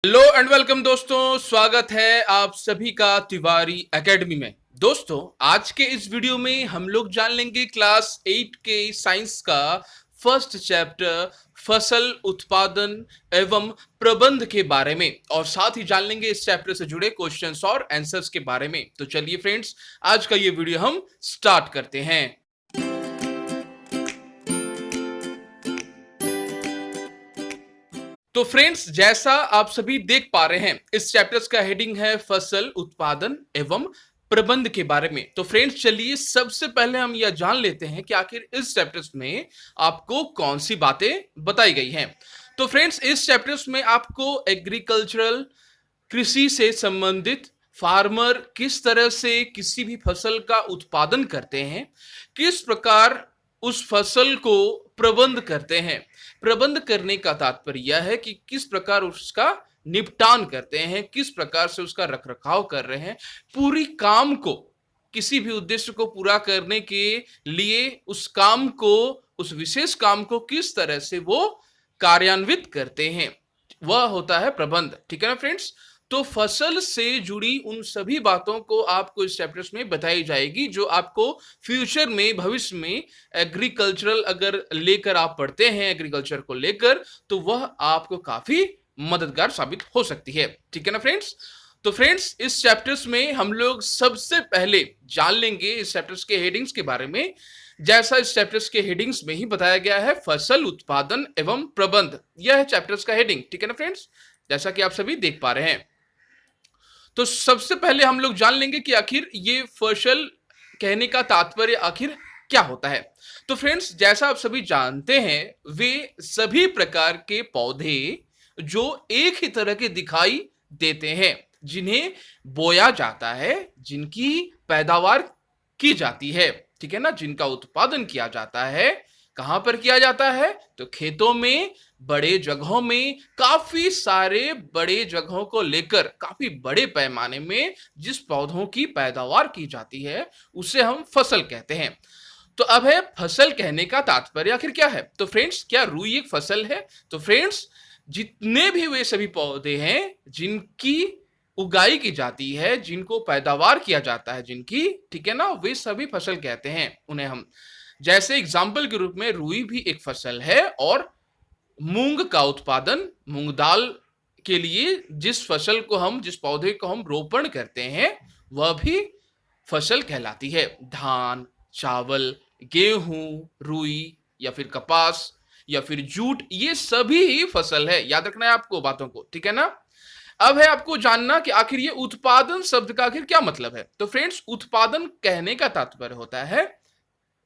Hello and welcome दोस्तों, स्वागत है आप सभी का तिवारी एकेडमी में। दोस्तों, आज के इस वीडियो में हम लोग जान लेंगे क्लास 8 के साइंस का फर्स्ट चैप्टर फसल उत्पादन एवं प्रबंध के बारे में, और साथ ही जान लेंगे इस चैप्टर से जुड़े क्वेश्चंस और आंसर्स के बारे में। तो चलिए फ्रेंड्स, आज का ये वीडियो हम स्टार्ट करते हैं। तो फ्रेंड्स, जैसा आप सभी देख पा रहे हैं, इस चैप्टर्स का हेडिंग है फसल उत्पादन एवं प्रबंध के बारे में। तो फ्रेंड्स, चलिए सबसे पहले हम यह जान लेते हैं कि आखिर इस चैप्टर्स में आपको कौन सी बातें बताई गई हैं। तो फ्रेंड्स, इस चैप्टर्स में आपको एग्रीकल्चरल, कृषि से संबंधित, फार्मर किस तरह से किसी भी फसल का उत्पादन करते हैं, किस प्रकार उस फसल को प्रबंध करते हैं। प्रबंध करने का तात्पर्य यह है कि किस प्रकार उसका निपटान करते हैं, किस प्रकार से उसका रखरखाव कर रहे हैं, पूरी काम को, किसी भी उद्देश्य को पूरा करने के लिए उस काम को, उस विशेष काम को किस तरह से वो कार्यान्वित करते हैं, वह होता है प्रबंध। ठीक है ना फ्रेंड्स? तो फसल से जुड़ी उन सभी बातों को आपको इस चैप्टर्स में बताई जाएगी, जो आपको फ्यूचर में, भविष्य में एग्रीकल्चरल अगर लेकर आप पढ़ते हैं, एग्रीकल्चर को लेकर, तो वह आपको काफी मददगार साबित हो सकती है। ठीक है ना फ्रेंड्स? तो फ्रेंड्स, इस चैप्टर्स में हम लोग सबसे पहले जान लेंगे इस चैप्टर्स के हेडिंग्स के बारे में। जैसा इस चैप्टर्स के हेडिंग्स में ही बताया गया है, फसल उत्पादन एवं प्रबंध, यह है चैप्टर्स का हेडिंग। ठीक है ना फ्रेंड्स? जैसा कि आप सभी देख पा रहे हैं। तो सबसे पहले हम लोग जान लेंगे कि आखिर ये फसल कहने का तात्पर्य आखिर क्या होता है। तो फ्रेंड्स, जैसा आप सभी जानते हैं, वे सभी प्रकार के पौधे जो एक ही तरह के दिखाई देते हैं, जिन्हें बोया जाता है, जिनकी पैदावार की जाती है, ठीक है ना, जिनका उत्पादन किया जाता है। कहां पर किया जाता है? तो खेतों में, बड़े जगहों में, काफी सारे बड़े जगहों को लेकर काफी बड़े पैमाने में जिस पौधों की पैदावार की जाती है, उसे हम फसल कहते हैं। तो अब है, फसल कहने का तात्पर्य आखिर क्या है। तो फ्रेंड्स, क्या रुई एक फसल है? तो फ्रेंड्स, जितने भी वे सभी पौधे हैं जिनकी उगाई की जाती है, जिनको पैदावार किया जाता है, जिनकी, ठीक है ना, वे सभी फसल कहते हैं उन्हें हम। जैसे एग्जाम्पल के रूप में रुई भी एक फसल है, और मूंग का उत्पादन, मूंग दाल के लिए जिस फसल को हम, जिस पौधे को हम रोपण करते हैं, वह भी फसल कहलाती है। धान, चावल, गेहूं, रुई या फिर कपास या फिर जूट, ये सभी ही फसल है। याद रखना है आपको बातों को, ठीक है ना। अब है आपको जानना कि आखिर ये उत्पादन शब्द का आखिर क्या मतलब है। तो फ्रेंड्स, उत्पादन कहने का तात्पर्य होता है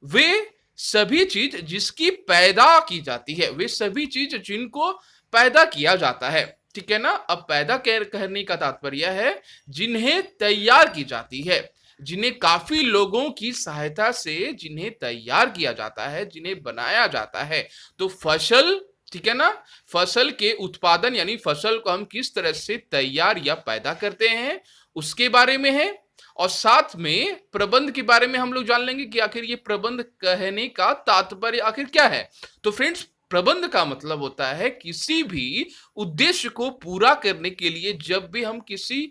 वे सभी चीज जिसकी पैदा की जाती है, वे सभी चीज जिनको पैदा किया जाता है, ठीक है ना। अब पैदा करने का तात्पर्य है जिन्हें तैयार की जाती है, जिन्हें काफी लोगों की सहायता से जिन्हें तैयार किया जाता है, जिन्हें बनाया जाता है। तो फसल, ठीक है ना, फसल के उत्पादन यानी फसल को हम किस तरह से तैयार या पैदा करते हैं, उसके बारे में है। और साथ में प्रबंध के बारे में हम लोग जान लेंगे कि आखिर ये प्रबंध कहने का तात्पर्य आखिर क्या है। तो फ्रेंड्स, प्रबंध का मतलब होता है किसी भी उद्देश्य को पूरा करने के लिए, जब भी हम किसी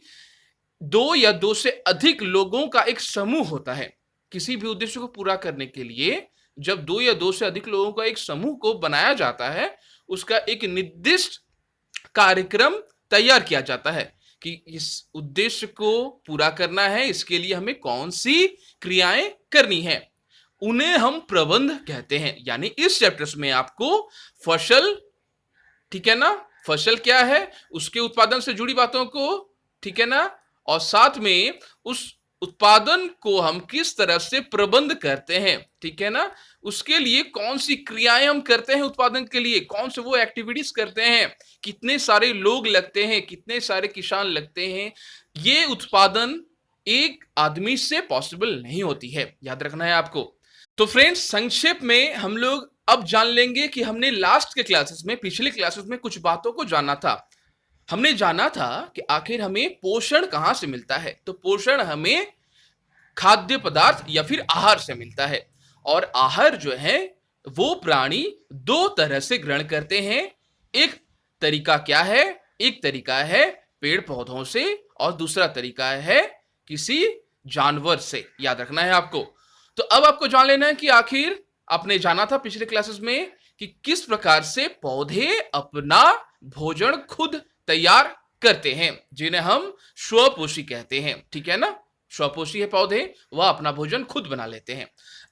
दो या दो से अधिक लोगों का एक समूह होता है, किसी भी उद्देश्य को पूरा करने के लिए जब दो या दो से अधिक लोगों का एक समूह को बनाया जाता है, उसका एक निर्दिष्ट कार्यक्रम तैयार किया जाता है कि इस उद्देश्य को पूरा करना है, इसके लिए हमें कौन सी क्रियाएं करनी है, उन्हें हम प्रबंध कहते हैं। यानी इस चैप्टर्स में आपको फसल, ठीक है ना, फसल क्या है, उसके उत्पादन से जुड़ी बातों को, ठीक है ना, और साथ में उस उत्पादन को हम किस तरह से प्रबंध करते हैं, ठीक है ना, उसके लिए कौन सी क्रियाएं हम करते हैं, उत्पादन के लिए कौन से वो एक्टिविटीज करते हैं, कितने सारे लोग लगते हैं, कितने सारे किसान लगते हैं। ये उत्पादन एक आदमी से पॉसिबल नहीं होती है, याद रखना है आपको। तो फ्रेंड्स, संक्षेप में हम लोग अब जान लेंगे कि हमने लास्ट के क्लासेस में, पिछले क्लासेस में कुछ बातों को जाना था। हमने जाना था कि आखिर हमें पोषण कहां से मिलता है। तो पोषण हमें खाद्य पदार्थ या फिर आहार से मिलता है, और आहार जो है वो प्राणी दो तरह से ग्रहण करते हैं। एक तरीका क्या है? एक तरीका है पेड़ पौधों से और दूसरा तरीका है किसी जानवर से, याद रखना है आपको। तो अब आपको जान लेना है कि आखिर आपने जाना था पिछले क्लासेस में कि किस प्रकार से पौधे अपना भोजन खुद तैयार करते हैं, जिन्हें हम स्वपोषी कहते हैं, ठीक है ना। स्वपोषी है पौधे, वह अपना भोजन खुद बना लेते हैं।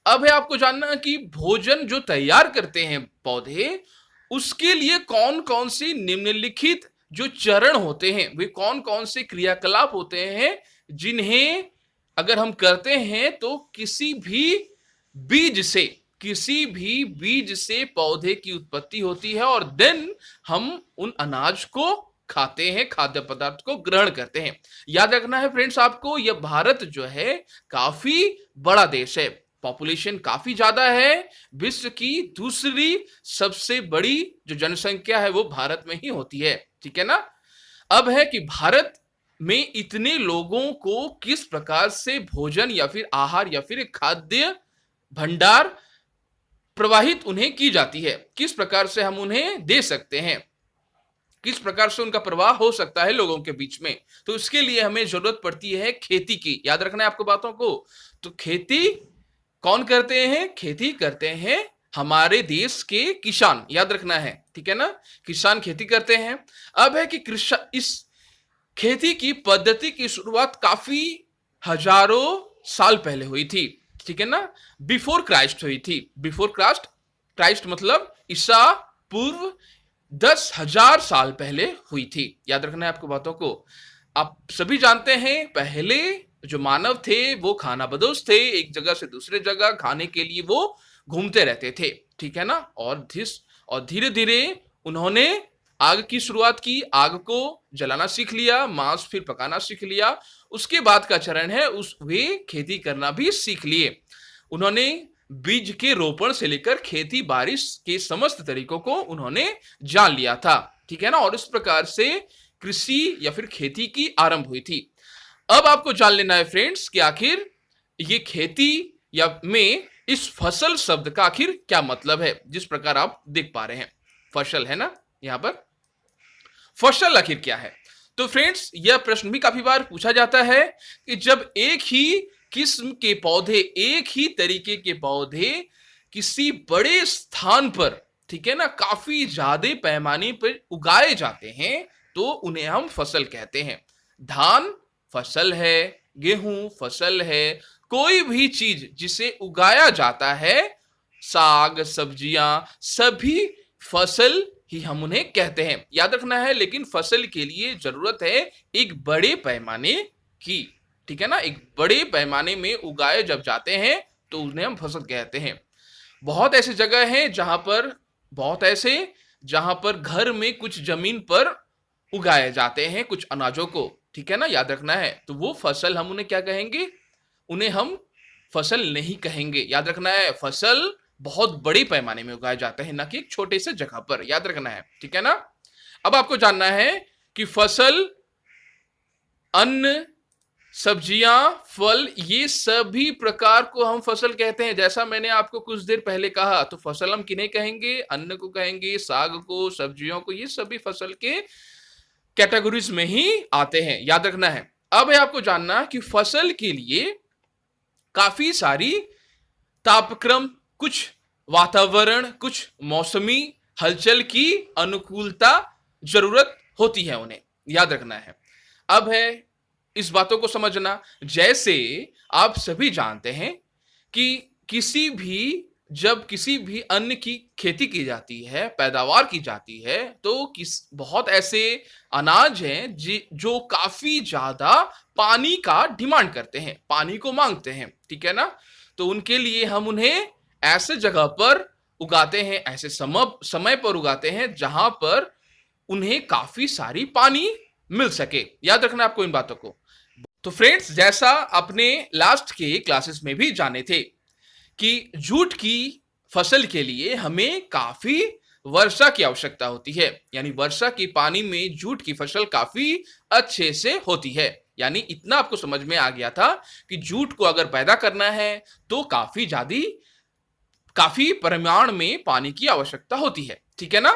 अब है आपको जानना कि भोजन जो तैयार करते हैं पौधे, उसके लिए कौन कौन सी निम्नलिखित जो चरण होते हैं, वे कौन कौन से क्रियाकलाप होते हैं जिन्हें अगर हम करते हैं तो किसी भी बीज से पौधे की उत्पत्ति होती है और देन हम उन अनाज को खाते हैं, खाद्य पदार्थ को ग्रहण करते हैं। याद रखना है फ्रेंड्स आपको, यह भारत जो है काफी बड़ा देश है, पॉपुलेशन काफी ज्यादा है, विश्व की दूसरी सबसे बड़ी जो जनसंख्या है वो भारत में ही होती है, ठीक है ना। अब है कि भारत में इतने लोगों को किस प्रकार से भोजन या फिर आहार या फिर खाद्य भंडार प्रवाहित उन्हें की जाती है, किस प्रकार से हम उन्हें दे सकते हैं, किस प्रकार से उनका प्रवाह हो सकता है लोगों के बीच में। तो इसके लिए हमें जरूरत पड़ती है खेती की, याद रखना है आपको बातों को। तो खेती कौन करते हैं? खेती करते हैं हमारे देश के किसान, याद रखना है, ठीक है ना। किसान खेती करते हैं। अब है कि इस खेती की पद्धति की शुरुआत काफी हजारों साल पहले हुई थी, ठीक है ना, बिफोर क्राइस्ट हुई थी। बिफोर क्राइस्ट मतलब ईसा पूर्व 10,000 साल पहले हुई थी, याद रखना है आपको बातों को। आप सभी जानते हैं पहले जो मानव थे वो खानाबदोश थे, एक जगह से दूसरे जगह खाने के लिए वो घूमते रहते थे, ठीक है ना। और धीरे धीरे उन्होंने आग की शुरुआत की, आग को जलाना सीख लिया, मांस फिर पकाना सीख लिया। उसके बाद का चरण है वे खेती करना भी सीख लिए। उन्होंने बीज के रोपण से लेकर खेती बारिश के समस्त तरीकों को उन्होंने जान लिया था, ठीक है ना। और इस प्रकार से कृषि या फिर खेती की आरंभ हुई थी। अब आपको जान लेना है फ्रेंड्स कि आखिर ये खेती या में इस फसल शब्द का आखिर क्या मतलब है। जिस प्रकार आप देख पा रहे हैं फसल है ना, यहां पर फसल आखिर क्या है। तो फ्रेंड्स यह प्रश्न भी काफी बार पूछा जाता है कि जब एक ही किस्म के पौधे, एक ही तरीके के पौधे किसी बड़े स्थान पर, ठीक है ना, काफी ज्यादा पैमाने पर उगाए जाते हैं तो उन्हें हम फसल कहते हैं। धान फसल है, गेहूं फसल है, कोई भी चीज जिसे उगाया जाता है, साग सब्जियां सभी फसल ही हम उन्हें कहते हैं, याद रखना है। लेकिन फसल के लिए जरूरत है एक बड़े पैमाने की, ठीक है ना। एक बड़े पैमाने में उगाए जब जाते हैं तो उन्हें हम फसल कहते हैं। बहुत ऐसी जगह हैं जहां पर घर में कुछ जमीन पर उगाए जाते हैं कुछ अनाजों को, ठीक है ना, याद रखना है। तो वो फसल हम उन्हें क्या कहेंगे? उन्हें हम फसल नहीं कहेंगे, याद रखना है। फसल बहुत बड़े पैमाने में उगाए जाते हैं, ना कि एक छोटे से जगह पर, याद रखना है, ठीक है ना। अब आपको जानना है कि फसल, अन्न, सब्जियां, फल, ये सभी प्रकार को हम फसल कहते हैं। जैसा मैंने आपको कुछ देर पहले कहा, तो फसल हम किन्हें कहेंगे? अन्न को कहेंगे, साग को, सब्जियों को, ये सभी फसल के कैटेगरीज में ही आते हैं, याद रखना है। अब है आपको जानना कि फसल के लिए काफी सारी तापक्रम, कुछ वातावरण, कुछ मौसमी हलचल की अनुकूलता जरूरत होती है उन्हें, याद रखना है। अब है इस बातों को समझना, जैसे आप सभी जानते हैं कि जब किसी भी अन्न की खेती की जाती है, पैदावार की जाती है, तो बहुत ऐसे अनाज हैं जो काफी ज्यादा पानी का डिमांड करते हैं, पानी को मांगते हैं, ठीक है ना। तो उनके लिए हम उन्हें ऐसे जगह पर उगाते हैं, ऐसे समय पर उगाते हैं जहां पर उन्हें काफी सारी पानी मिल सके, याद रखना आपको इन बातों को। तो फ्रेंड्स जैसा आपने लास्ट के क्लासेस में भी जाने थे कि जूट की फसल के लिए हमें काफी वर्षा की आवश्यकता होती है, यानी वर्षा के पानी में जूट की फसल काफी अच्छे से होती है। यानी इतना आपको समझ में आ गया था कि जूट को अगर पैदा करना है तो काफी परिमाण में पानी की आवश्यकता होती है, ठीक है ना।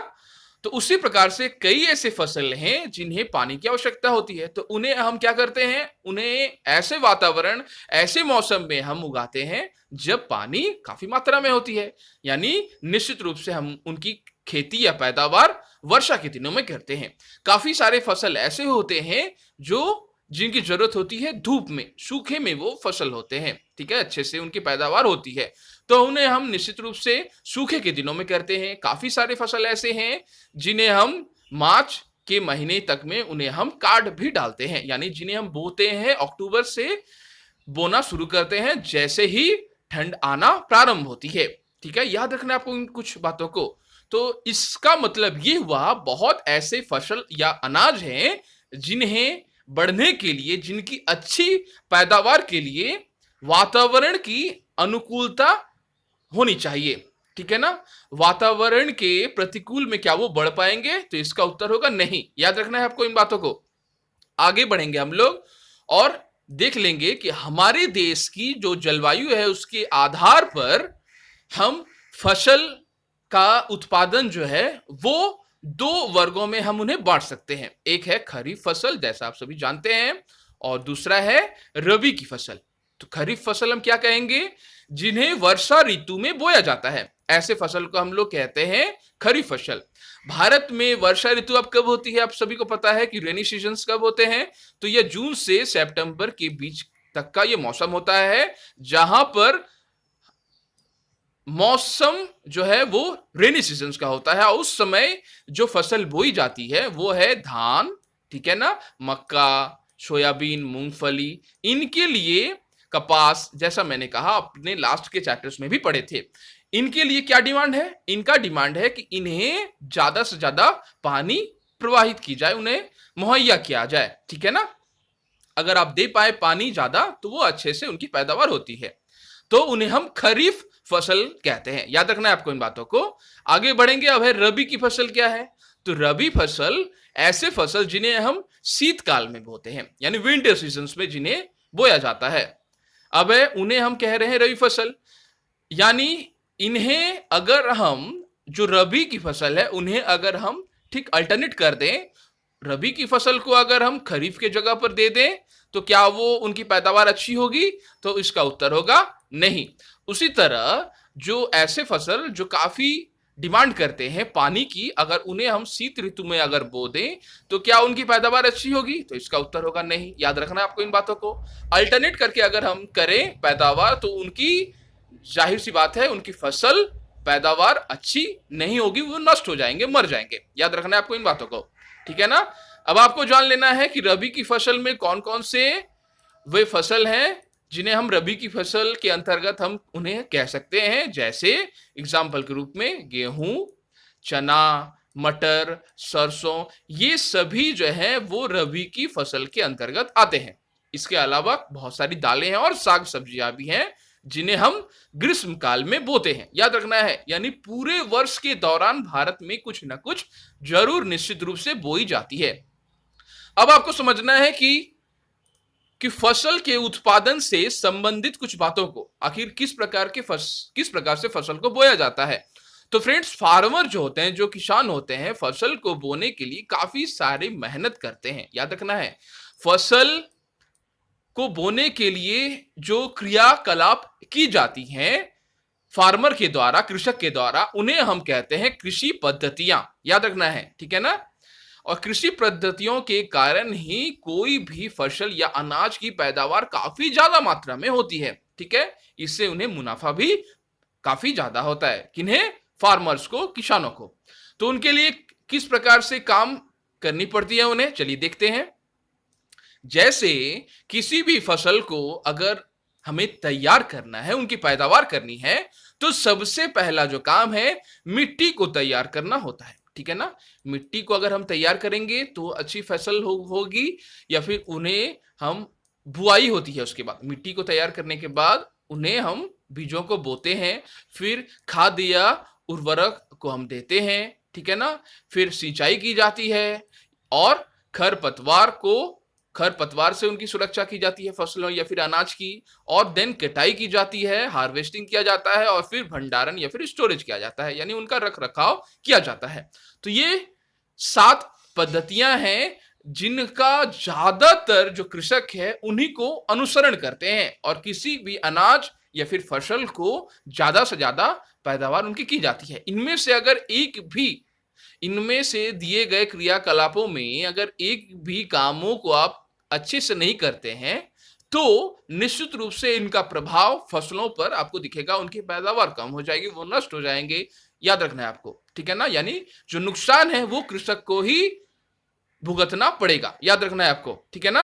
तो उसी प्रकार से कई ऐसे फसल हैं जिन्हें पानी की आवश्यकता होती है, तो उन्हें हम क्या करते हैं, उन्हें ऐसे वातावरण, ऐसे मौसम में हम उगाते हैं जब पानी काफी मात्रा में होती है। यानी निश्चित रूप से हम उनकी खेती या पैदावार वर्षा के दिनों में करते हैं। काफी सारे फसल ऐसे होते हैं जो जिनकी जरूरत होती है धूप में, सूखे में वो फसल होते हैं, ठीक है, अच्छे से उनकी पैदावार होती है, तो उन्हें हम निश्चित रूप से सूखे के दिनों में करते हैं। काफी सारे फसल ऐसे हैं जिन्हें हम मार्च के महीने तक में उन्हें हम काट भी डालते हैं, यानी जिन्हें हम बोते हैं अक्टूबर से बोना शुरू करते हैं जैसे ही ठंड आना प्रारंभ होती है। ठीक है, याद रखना आपको इन कुछ बातों को। तो इसका मतलब ये हुआ बहुत ऐसे फसल या अनाज हैं जिन्हें बढ़ने के लिए, जिनकी अच्छी पैदावार के लिए वातावरण की अनुकूलता होनी चाहिए। ठीक है ना, वातावरण के प्रतिकूल में क्या वो बढ़ पाएंगे? तो इसका उत्तर होगा नहीं। याद रखना है आपको इन बातों को। आगे बढ़ेंगे हम लोग और देख लेंगे कि हमारे देश की जो जलवायु है उसके आधार पर हम फसल का उत्पादन जो है वो दो वर्गों में हम उन्हें बांट सकते हैं। एक है खरीफ फसल, जैसा आप सभी जानते हैं, और दूसरा है रबी की फसल। तो खरीफ फसल हम क्या कहेंगे? जिन्हें वर्षा ऋतु में बोया जाता है, ऐसे फसल को हम लोग कहते हैं खरीफ फसल। भारत में वर्षा ऋतु अब कब होती है? आप सभी को पता है कि रेनी सीजन्स कब होते हैं। तो यह जून से सितंबर के बीच तक का ये मौसम होता है जहां पर मौसम जो है वो रेनी सीजन्स का होता है। उस समय जो फसल बोई जाती है वो है धान, ठीक है ना, मक्का, सोयाबीन, मूंगफली, इनके लिए कपास, जैसा मैंने कहा अपने लास्ट के चैप्टर्स में भी पढ़े थे। इनके लिए क्या डिमांड है? इनका डिमांड है कि इन्हें ज्यादा से ज्यादा पानी प्रवाहित की जाए, उन्हें मुहैया किया जाए। ठीक है ना, अगर आप दे पाए पानी ज्यादा तो वो अच्छे से उनकी पैदावार होती है, तो उन्हें हम खरीफ फसल कहते हैं। याद रखना है आपको इन बातों को। आगे बढ़ेंगे। अब है रबी की फसल क्या है? तो रबी फसल ऐसे फसल जिन्हें हम शीतकाल में बोते हैं, यानी विंटर सीजन्स में जिन्हें बोया जाता है। अब है उन्हें हम कह रहे हैं रबी फसल। यानी इन्हें अगर हम, जो रबी की फसल है उन्हें अगर हम ठीक अल्टरनेट कर दें, रबी की फसल को अगर हम खरीफ के जगह पर दे दें तो क्या वो उनकी पैदावार अच्छी होगी? तो इसका उत्तर होगा नहीं। उसी तरह जो ऐसे फसल जो काफी डिमांड करते हैं पानी की, अगर उन्हें हम शीत ऋतु में अगर बो दें तो क्या उनकी पैदावार अच्छी होगी? तो इसका उत्तर होगा नहीं। याद रखना है आपको इन बातों को। अल्टरनेट करके अगर हम करें पैदावार तो उनकी जाहिर सी बात है उनकी फसल पैदावार अच्छी नहीं होगी, वो नष्ट हो जाएंगे, मर जाएंगे। याद रखना है आपको इन बातों को, ठीक है ना। अब आपको जान लेना है कि रबी की फसल में कौन कौन से वे फसल हैं जिन्हें हम रबी की फसल के अंतर्गत हम उन्हें कह सकते हैं। जैसे एग्जाम्पल के रूप में गेहूं, चना, मटर, सरसों, ये सभी जो है वो रबी की फसल के अंतर्गत आते हैं। इसके अलावा बहुत सारी दालें हैं और साग सब्जियां भी हैं जिन्हें हम ग्रीष्म काल में बोते हैं। याद रखना है, यानी पूरे वर्ष के दौरान भारत में कुछ ना कुछ जरूर निश्चित रूप से बोई जाती है। अब आपको समझना है कि फसल के उत्पादन से संबंधित कुछ बातों को, आखिर किस प्रकार से फसल को बोया जाता है। तो फ्रेंड्स, फार्मर जो होते हैं, जो किसान होते हैं, फसल को बोने के लिए काफी सारी मेहनत करते हैं। याद रखना है, फसल को बोने के लिए जो क्रियाकलाप की जाती हैं फार्मर के द्वारा, कृषक के द्वारा, उन्हें हम कहते हैं कृषि पद्धतियां। याद रखना है, ठीक है ना। और कृषि पद्धतियों के कारण ही कोई भी फसल या अनाज की पैदावार काफी ज्यादा मात्रा में होती है, ठीक है। इससे उन्हें मुनाफा भी काफी ज्यादा होता है। किन्हें? फार्मर्स को, किसानों को। तो उनके लिए किस प्रकार से काम करनी पड़ती है उन्हें, चलिए देखते हैं। जैसे किसी भी फसल को अगर हमें तैयार करना है, उनकी पैदावार करनी है, तो सबसे पहला जो काम है मिट्टी को तैयार करना होता है, ठीक है ना। मिट्टी को अगर हम तैयार करेंगे तो अच्छी फसल होगी, या फिर उन्हें हम बुआई होती है। उसके बाद मिट्टी को तैयार करने के बाद उन्हें हम बीजों को बोते हैं, फिर खाद या उर्वरक को हम देते हैं, ठीक है ना। फिर सिंचाई की जाती है और खरपतवार को खरपतवार से उनकी सुरक्षा की जाती है फसलों या फिर अनाज की, और देन कटाई की जाती है, हार्वेस्टिंग किया जाता है, और फिर भंडारण या फिर स्टोरेज किया जाता है, यानी उनका रख रखाव किया जाता है। तो ये 7 पद्धतियां हैं जिनका ज्यादातर जो कृषक है उन्हीं को अनुसरण करते हैं, और किसी भी अनाज या फिर फसल को ज्यादा से ज्यादा पैदावार उनकी की जाती है। इनमें से अगर एक भी, इनमें से दिए गए क्रियाकलापों में अगर एक भी कामों को आप अच्छे से नहीं करते हैं तो निश्चित रूप से इनका प्रभाव फसलों पर आपको दिखेगा, उनकी पैदावार कम हो जाएगी, वो नष्ट हो जाएंगे। याद रखना है आपको, ठीक है ना, यानी जो नुकसान है वो कृषक को ही भुगतना पड़ेगा, याद रखना है आपको, ठीक है ना।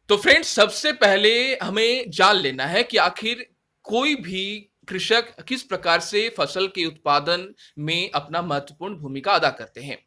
तो फ्रेंड्स, सबसे पहले हमें जान लेना है कि आखिर कोई भी कृषक किस प्रकार से फसल के उत्पादन में अपना महत्वपूर्ण भूमिका अदा करते हैं।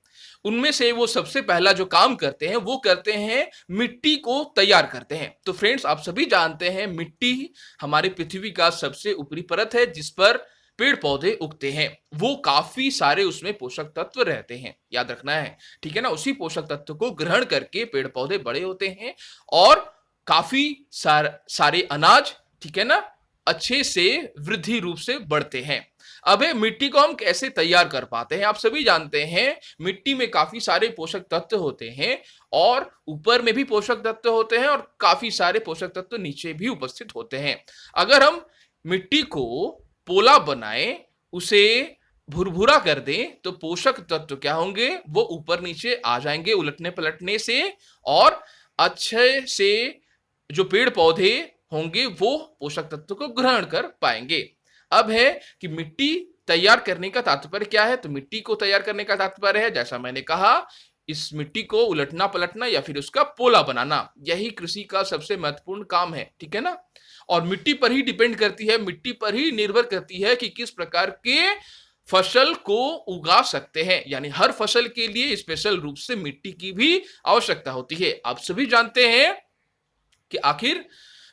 उनमें से वो सबसे पहला जो काम करते हैं वो करते हैं मिट्टी को तैयार करते हैं। तो फ्रेंड्स, आप सभी जानते हैं मिट्टी हमारी पृथ्वी का सबसे ऊपरी परत है जिस पर पेड़ पौधे उगते हैं। वो काफी सारे उसमें पोषक तत्व रहते हैं, याद रखना है, ठीक है ना। उसी पोषक तत्व को ग्रहण करके पेड़ पौधे बड़े होते हैं और काफी सारे अनाज, ठीक है ना, अच्छे से वृद्धि रूप से बढ़ते हैं। अब मिट्टी को हम कैसे तैयार कर पाते हैं। आप सभी जानते हैं मिट्टी में काफी सारे पोषक तत्व होते हैं, और ऊपर में भी पोषक तत्व होते हैं और काफी सारे पोषक तत्व नीचे भी उपस्थित होते हैं। अगर हम मिट्टी को पोला बनाए, उसे भुरभुरा कर दें, तो पोषक तत्व क्या होंगे, वो ऊपर नीचे आ जाएंगे उलटने पलटने से, और अच्छे से जो पेड़ पौधे होंगे वो पोषक तत्व को ग्रहण कर पाएंगे। अब है कि मिट्टी तैयार करने का तात्पर्य क्या है। तो मिट्टी को तैयार करने का तात्पर्य है, जैसा मैंने कहा, इस मिट्टी को उलटना पलटना या फिर उसका पोला बनाना, यही कृषि का सबसे महत्वपूर्ण काम है, ठीक है ना। और मिट्टी पर ही डिपेंड करती है, मिट्टी पर ही निर्भर करती है कि किस प्रकार के फसल को उगा सकते हैं, यानी हर फसल के लिए स्पेशल रूप से मिट्टी की भी आवश्यकता होती है। आप सभी जानते हैं कि आखिर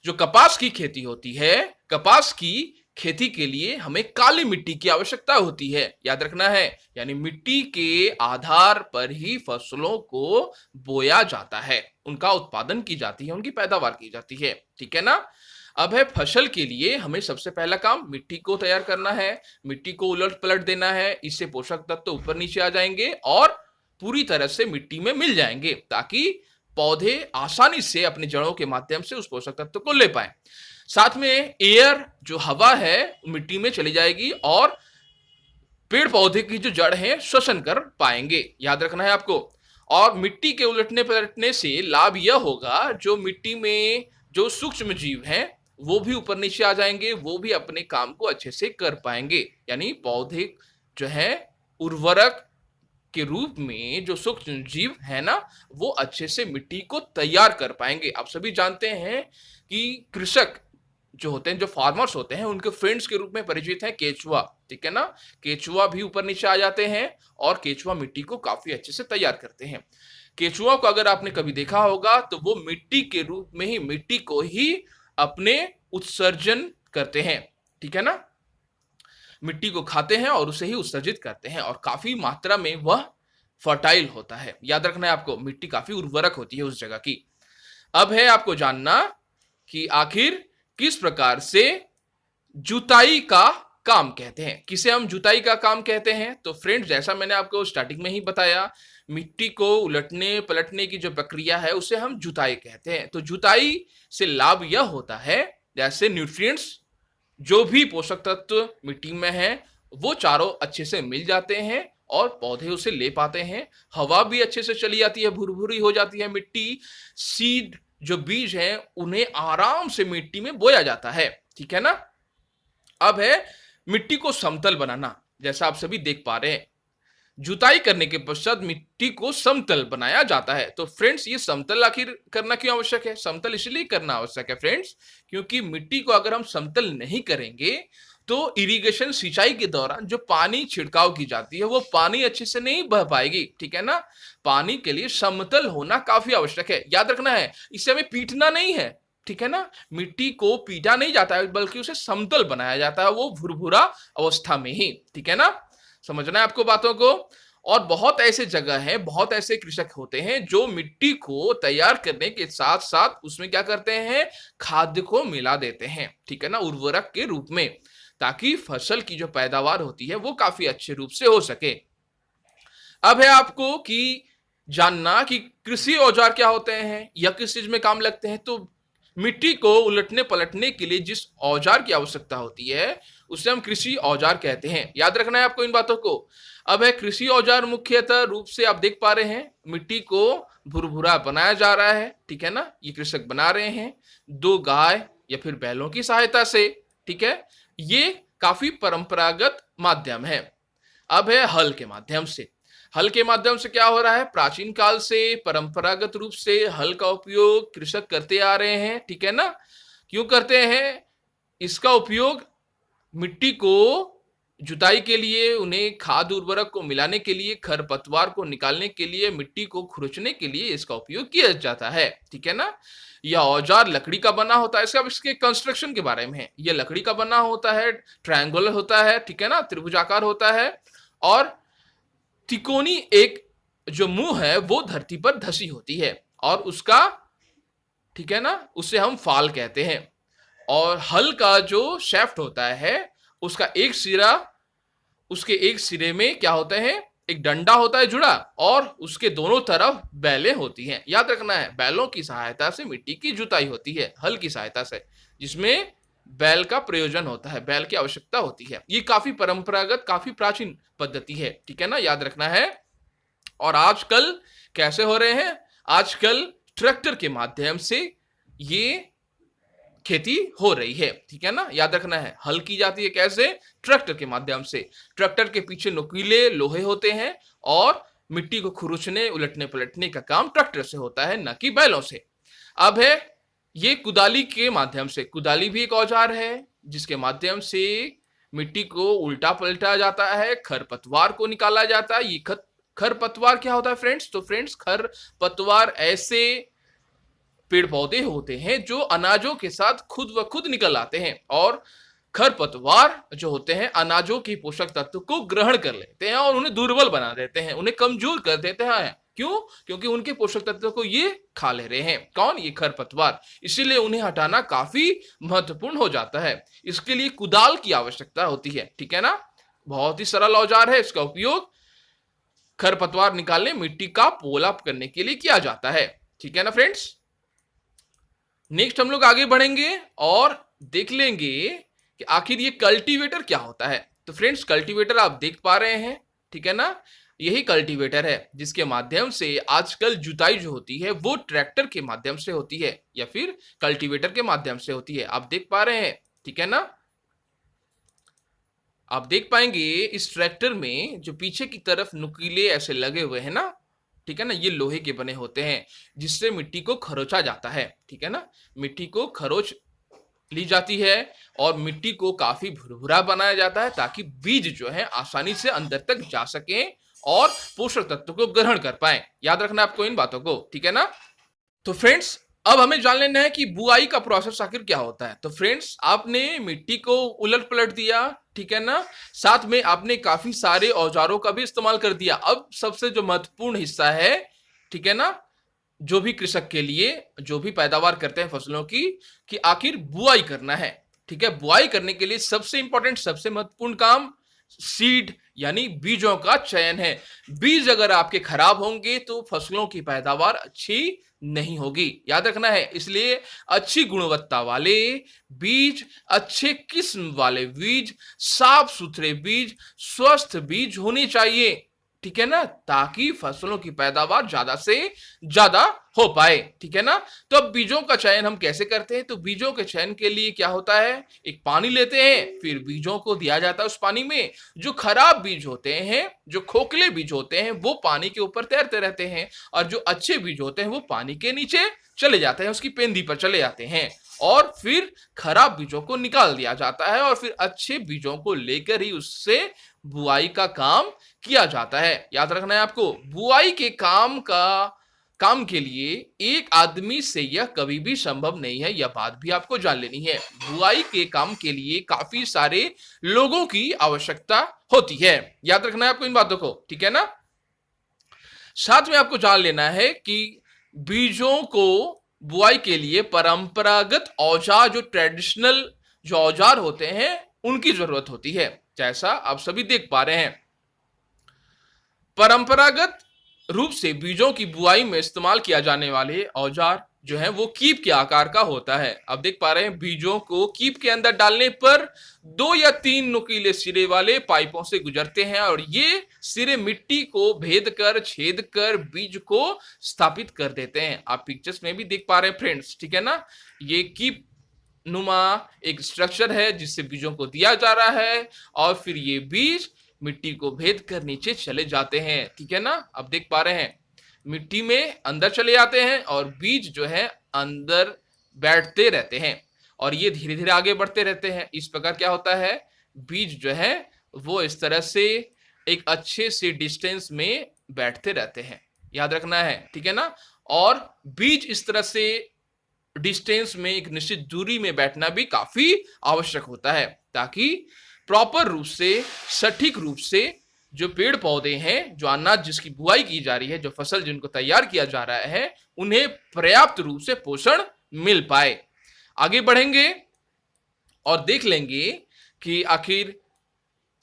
जो कपास की खेती होती है, कपास की खेती के लिए हमें काली मिट्टी की आवश्यकता होती है, याद रखना है। यानी मिट्टी के आधार पर ही फसलों को बोया जाता है, उनका उत्पादन की जाती है, उनकी पैदावार की जाती है, ठीक है ना। अब है फसल के लिए हमें सबसे पहला काम मिट्टी को तैयार करना है, मिट्टी को उलट पलट देना है, इससे पोषक तत्व ऊपर नीचे आ जाएंगे और पूरी तरह से मिट्टी में मिल जाएंगे, ताकि पौधे आसानी से अपनी जड़ों के माध्यम से उस पोषक तत्व को ले पाए। साथ में एयर, जो हवा है, मिट्टी में चली जाएगी और पेड़ पौधे की जो जड़ है श्वसन कर पाएंगे, याद रखना है आपको। और मिट्टी के उलटने पलटने से लाभ यह होगा, जो मिट्टी में जो सूक्ष्म जीव हैं वो भी ऊपर नीचे आ जाएंगे, वो भी अपने काम को अच्छे से कर पाएंगे। यानी पौधे जो है उर्वरक के रूप में जो सूक्ष्म जीव है ना, वो अच्छे से मिट्टी को तैयार कर पाएंगे। आप सभी जानते हैं कि कृषक जो होते हैं, जो फार्मर्स होते हैं, उनके फ्रेंड्स के रूप में परिचित है केचुआ, ठीक है ना। केचुआ भी ऊपर नीचे आ जाते हैं और केचुआ मिट्टी को काफी अच्छे से तैयार करते हैं। केचुआ को अगर आपने कभी देखा होगा तो वो मिट्टी के रूप में ही मिट्टी को ही अपने उत्सर्जन करते हैं, ठीक है ना। मिट्टी को खाते हैं और उसे ही उत्सर्जित करते हैं, और काफी मात्रा में वह फर्टाइल होता है, याद रखना है आपको, मिट्टी काफी उर्वरक होती है उस जगह की। अब है आपको जानना कि आखिर किस प्रकार से जुताई का काम कहते हैं, किसे हम जुताई का काम कहते हैं। तो फ्रेंड्स, जैसा मैंने आपको स्टार्टिंग में ही बताया, मिट्टी को उलटने पलटने की जो प्रक्रिया है उसे हम जुताई कहते हैं। तो जुताई से लाभ यह होता है, जैसे न्यूट्रिएंट्स, जो भी पोषक तत्व मिट्टी में है वो चारों अच्छे से मिल जाते हैं और पौधे उसे ले पाते हैं। हवा भी अच्छे से चली जाती है, भुरभुरी हो जाती है मिट्टी। सीड, जो बीज हैं, उन्हें आराम से मिट्टी में बोया जाता है, ठीक है ना। अब है मिट्टी को समतल बनाना। जैसा आप सभी देख पा रहे हैं, जुताई करने के पश्चात मिट्टी को समतल बनाया जाता है। तो फ्रेंड्स, ये समतल आखिर करना क्यों आवश्यक है। समतल इसलिए करना आवश्यक है फ्रेंड्स, क्योंकि मिट्टी को अगर हम समतल नहीं करेंगे तो इरिगेशन, सिंचाई के दौरान जो पानी छिड़काव की जाती है वो पानी अच्छे से नहीं बह पाएगी, ठीक है ना। पानी के लिए समतल होना काफी आवश्यक है, याद रखना है। इसे हमें पीटना नहीं है, ठीक है ना। मिट्टी को पीटा नहीं जाता है, बल्कि उसे समतल बनाया जाता है, वो भुरभुरा अवस्था में ही, ठीक है ना। समझना है आपको बातों को। और बहुत ऐसे जगह हैं, बहुत ऐसे कृषक होते हैं जो मिट्टी को तैयार करने के साथ-साथ उसमें क्या करते हैं, खाद को मिला देते हैं, ठीक है ना? उर्वरक के रूप में, ताकि फसल की जो पैदावार होती है वो काफ़ी अच्छे रूप से हो सके। अब है आपको कि जानना कि कृषि औजार क्या होते हैं या किस चीज में काम लगते हैं। तो मिट्टी को उलटने पलटने के लिए जिस औजार की आवश्यकता होती है उसे हम कृषि औजार कहते हैं। याद रखना है आपको इन बातों को। अब है कृषि औजार मुख्यतः रूप से आप देख पा रहे हैं मिट्टी को भुरभुरा बनाया जा रहा है, ठीक है ना? ये कृषक बना रहे हैं दो गाय या फिर बैलों की सहायता से, ठीक है? ये काफी परंपरागत माध्यम है। अब है हल के माध्यम से। हल के माध्यम से क्या हो रहा है, प्राचीन काल से परंपरागत रूप से हल का उपयोग कृषक करते आ रहे हैं, ठीक है ना? क्यों करते हैं? इसका उपयोग मिट्टी को जुताई के लिए, उन्हें खाद उर्वरक को मिलाने के लिए, खरपतवार को निकालने के लिए, मिट्टी को खुरचने के लिए इसका उपयोग किया जाता है, ठीक है ना? यह औजार लकड़ी का बना होता है। इसके कंस्ट्रक्शन के बारे में है, यह लकड़ी का बना होता है, ट्रायंगुलर होता है, ठीक है ना? त्रिभुजाकार होता है और तिकोनी एक जो मुंह है वो धरती पर धसी होती है और उसका, ठीक है ना, उसे हम फाल कहते हैं। और हल का जो शेफ्ट होता है उसका एक सिरा, उसके एक सिरे में क्या होता है, एक डंडा होता है जुड़ा और उसके दोनों तरफ बैलें होती हैं। याद रखना है बैलों की सहायता से मिट्टी की जुताई होती है, हल की सहायता से, जिसमें बैल का प्रयोजन होता है, बैल की आवश्यकता होती है। ये काफी परंपरागत, काफी प्राचीन पद्धति है, ठीक है ना? याद रखना है। और आजकल कैसे हो रहे हैं? आजकल ट्रैक्टर के माध्यम से ये खेती हो रही है, ठीक है ना? याद रखना है हल की जाती है कैसे? ट्रैक्टर के माध्यम से। ट्रैक्टर के पीछे नुकीले लोहे होते हैं और मिट्टी को खुरचने उलटने पलटने का काम ट्रैक्टर से होता है, न कि बैलों से। अब है ये कुदाली के माध्यम से। कुदाली भी एक औजार है जिसके माध्यम से मिट्टी को उल्टा पलटा जाता है, खरपतवार को निकाला जाता है। ये खरपतवार क्या होता है फ्रेंड्स? तो फ्रेंड्स खरपतवार ऐसे पेड़ पौधे होते हैं जो अनाजों के साथ खुद व खुद निकल आते हैं और खरपतवार जो होते हैं अनाजों के पोषक तत्व को ग्रहण कर लेते हैं और उन्हें दुर्बल बना देते हैं, उन्हें कमजोर कर देते हैं। क्यों? क्योंकि उनके पोषक तत्व को ये खा ले रहे हैं। कौन? ये खरपतवार। इसीलिए उन्हें हटाना काफी महत्वपूर्ण हो जाता है। इसके लिए कुदाल की आवश्यकता होती है, ठीक है ना? बहुत ही सरल औजार है। इसका उपयोग खरपतवार निकालने, मिट्टी का पोला करने के लिए किया जाता है, ठीक है ना फ्रेंड्स? नेक्स्ट हम लोग आगे बढ़ेंगे और देख लेंगे कि आखिर ये कल्टीवेटर क्या होता है। तो फ्रेंड्स कल्टीवेटर आप देख पा रहे हैं, ठीक है ना? यही कल्टीवेटर है जिसके माध्यम से आजकल जुताई जो होती है वो ट्रैक्टर के माध्यम से होती है या फिर कल्टीवेटर के माध्यम से होती है। आप देख पा रहे हैं, ठीक है ना? आप देख पाएंगे इस ट्रैक्टर में जो पीछे की तरफ नुकीले ऐसे लगे हुए हैं ना, ठीक है ना, ये लोहे के बने होते हैं जिससे मिट्टी को खरोचा जाता है, ठीक है ना? मिट्टी को खरोच ली जाती है और मिट्टी को काफी भुरभुरा बनाया जाता है ताकि बीज जो है आसानी से अंदर तक जा सके और पोषक तत्व को ग्रहण कर पाए। याद रखना आपको इन बातों को, ठीक है ना? तो फ्रेंड्स अब हमें जान लेना है कि बुआई का प्रोसेस आखिर क्या होता है। तो फ्रेंड्स आपने मिट्टी को उलट पलट दिया, ठीक है ना? साथ में आपने काफी सारे औजारों का भी इस्तेमाल कर दिया। अब सबसे जो महत्वपूर्ण हिस्सा है, ठीक है ना, जो भी कृषक के लिए, जो भी पैदावार करते हैं फसलों की, कि आखिर बुआई करना है, ठीक है? बुआई करने के लिए सबसे इंपॉर्टेंट, सबसे महत्वपूर्ण काम सीड यानी बीजों का चयन है। बीज अगर आपके खराब होंगे तो फसलों की पैदावार अच्छी नहीं होगी। याद रखना है। इसलिए अच्छी गुणवत्ता वाले बीज, अच्छे किस्म वाले बीज, साफ सुथरे बीज, स्वस्थ बीज होने चाहिए, ठीक है ना, ताकि फसलों की पैदावार ज्यादा से ज्यादा हो पाए, ठीक है ना? तो अब बीजों का चयन हम कैसे करते हैं? तो बीजों के चयन के लिए क्या होता है, एक पानी लेते हैं, फिर बीजों को दिया जाता है उस पानी में। जो खराब बीज होते हैं, जो खोखले बीज होते हैं, वो पानी के ऊपर तैरते रहते हैं और जो अच्छे बीज होते हैं वो पानी के नीचे चले जाते हैं, उसकी पेंदी पर चले जाते हैं और फिर खराब बीजों को निकाल दिया जाता है और फिर अच्छे बीजों को लेकर ही उससे बुआई का काम किया जाता है। याद रखना है आपको, बुआई के काम के लिए एक आदमी से यह कभी भी संभव नहीं है, यह बात भी आपको जान लेनी है। बुआई के काम के लिए काफी सारे लोगों की आवश्यकता होती है। याद रखना है आपको इन बातों को, ठीक है ना? साथ में आपको जान लेना है कि बीजों को बुआई के लिए परंपरागत औजार, जो ट्रेडिशनल जो औजार होते हैं, उनकी जरूरत होती है। जैसा आप सभी देख पा रहे हैं, परंपरागत रूप से बीजों की बुआई में इस्तेमाल किया जाने वाले औजार जो है वो कीप के आकार का होता है। आप देख पा रहे हैं, बीजों को कीप के अंदर डालने पर 2 या 3 नुकीले सिरे वाले पाइपों से गुजरते हैं और ये सिरे मिट्टी को भेद कर, छेद कर बीज को स्थापित कर देते हैं। आप पिक्चर्स में भी देख पा रहे हैं फ्रेंड्स, ठीक है ना। ये कीप नुमा एक स्ट्रक्चर है जिससे बीजों को दिया जा रहा है और फिर ये बीज मिट्टी को भेद कर नीचे चले जाते हैं, ठीक है ना। अब देख पा रहे हैं, मिट्टी में अंदर चले जाते हैं और बीज जो है अंदर बैठते रहते हैं और ये धीरे धीरे आगे बढ़ते रहते हैं। इस प्रकार क्या होता है, बीज जो है वो इस तरह से एक अच्छे से डिस्टेंस में बैठते रहते हैं, याद रखना है, ठीक है ना। और बीज इस तरह से डिस्टेंस में एक निश्चित दूरी में बैठना भी काफी आवश्यक होता है, ताकि प्रॉपर रूप से, सटीक रूप से जो पेड़ पौधे हैं, जो अनाज जिसकी बुआई की जा रही है, जो फसल जिनको तैयार किया जा रहा है, उन्हें पर्याप्त रूप से पोषण मिल पाए। आगे बढ़ेंगे और देख लेंगे कि आखिर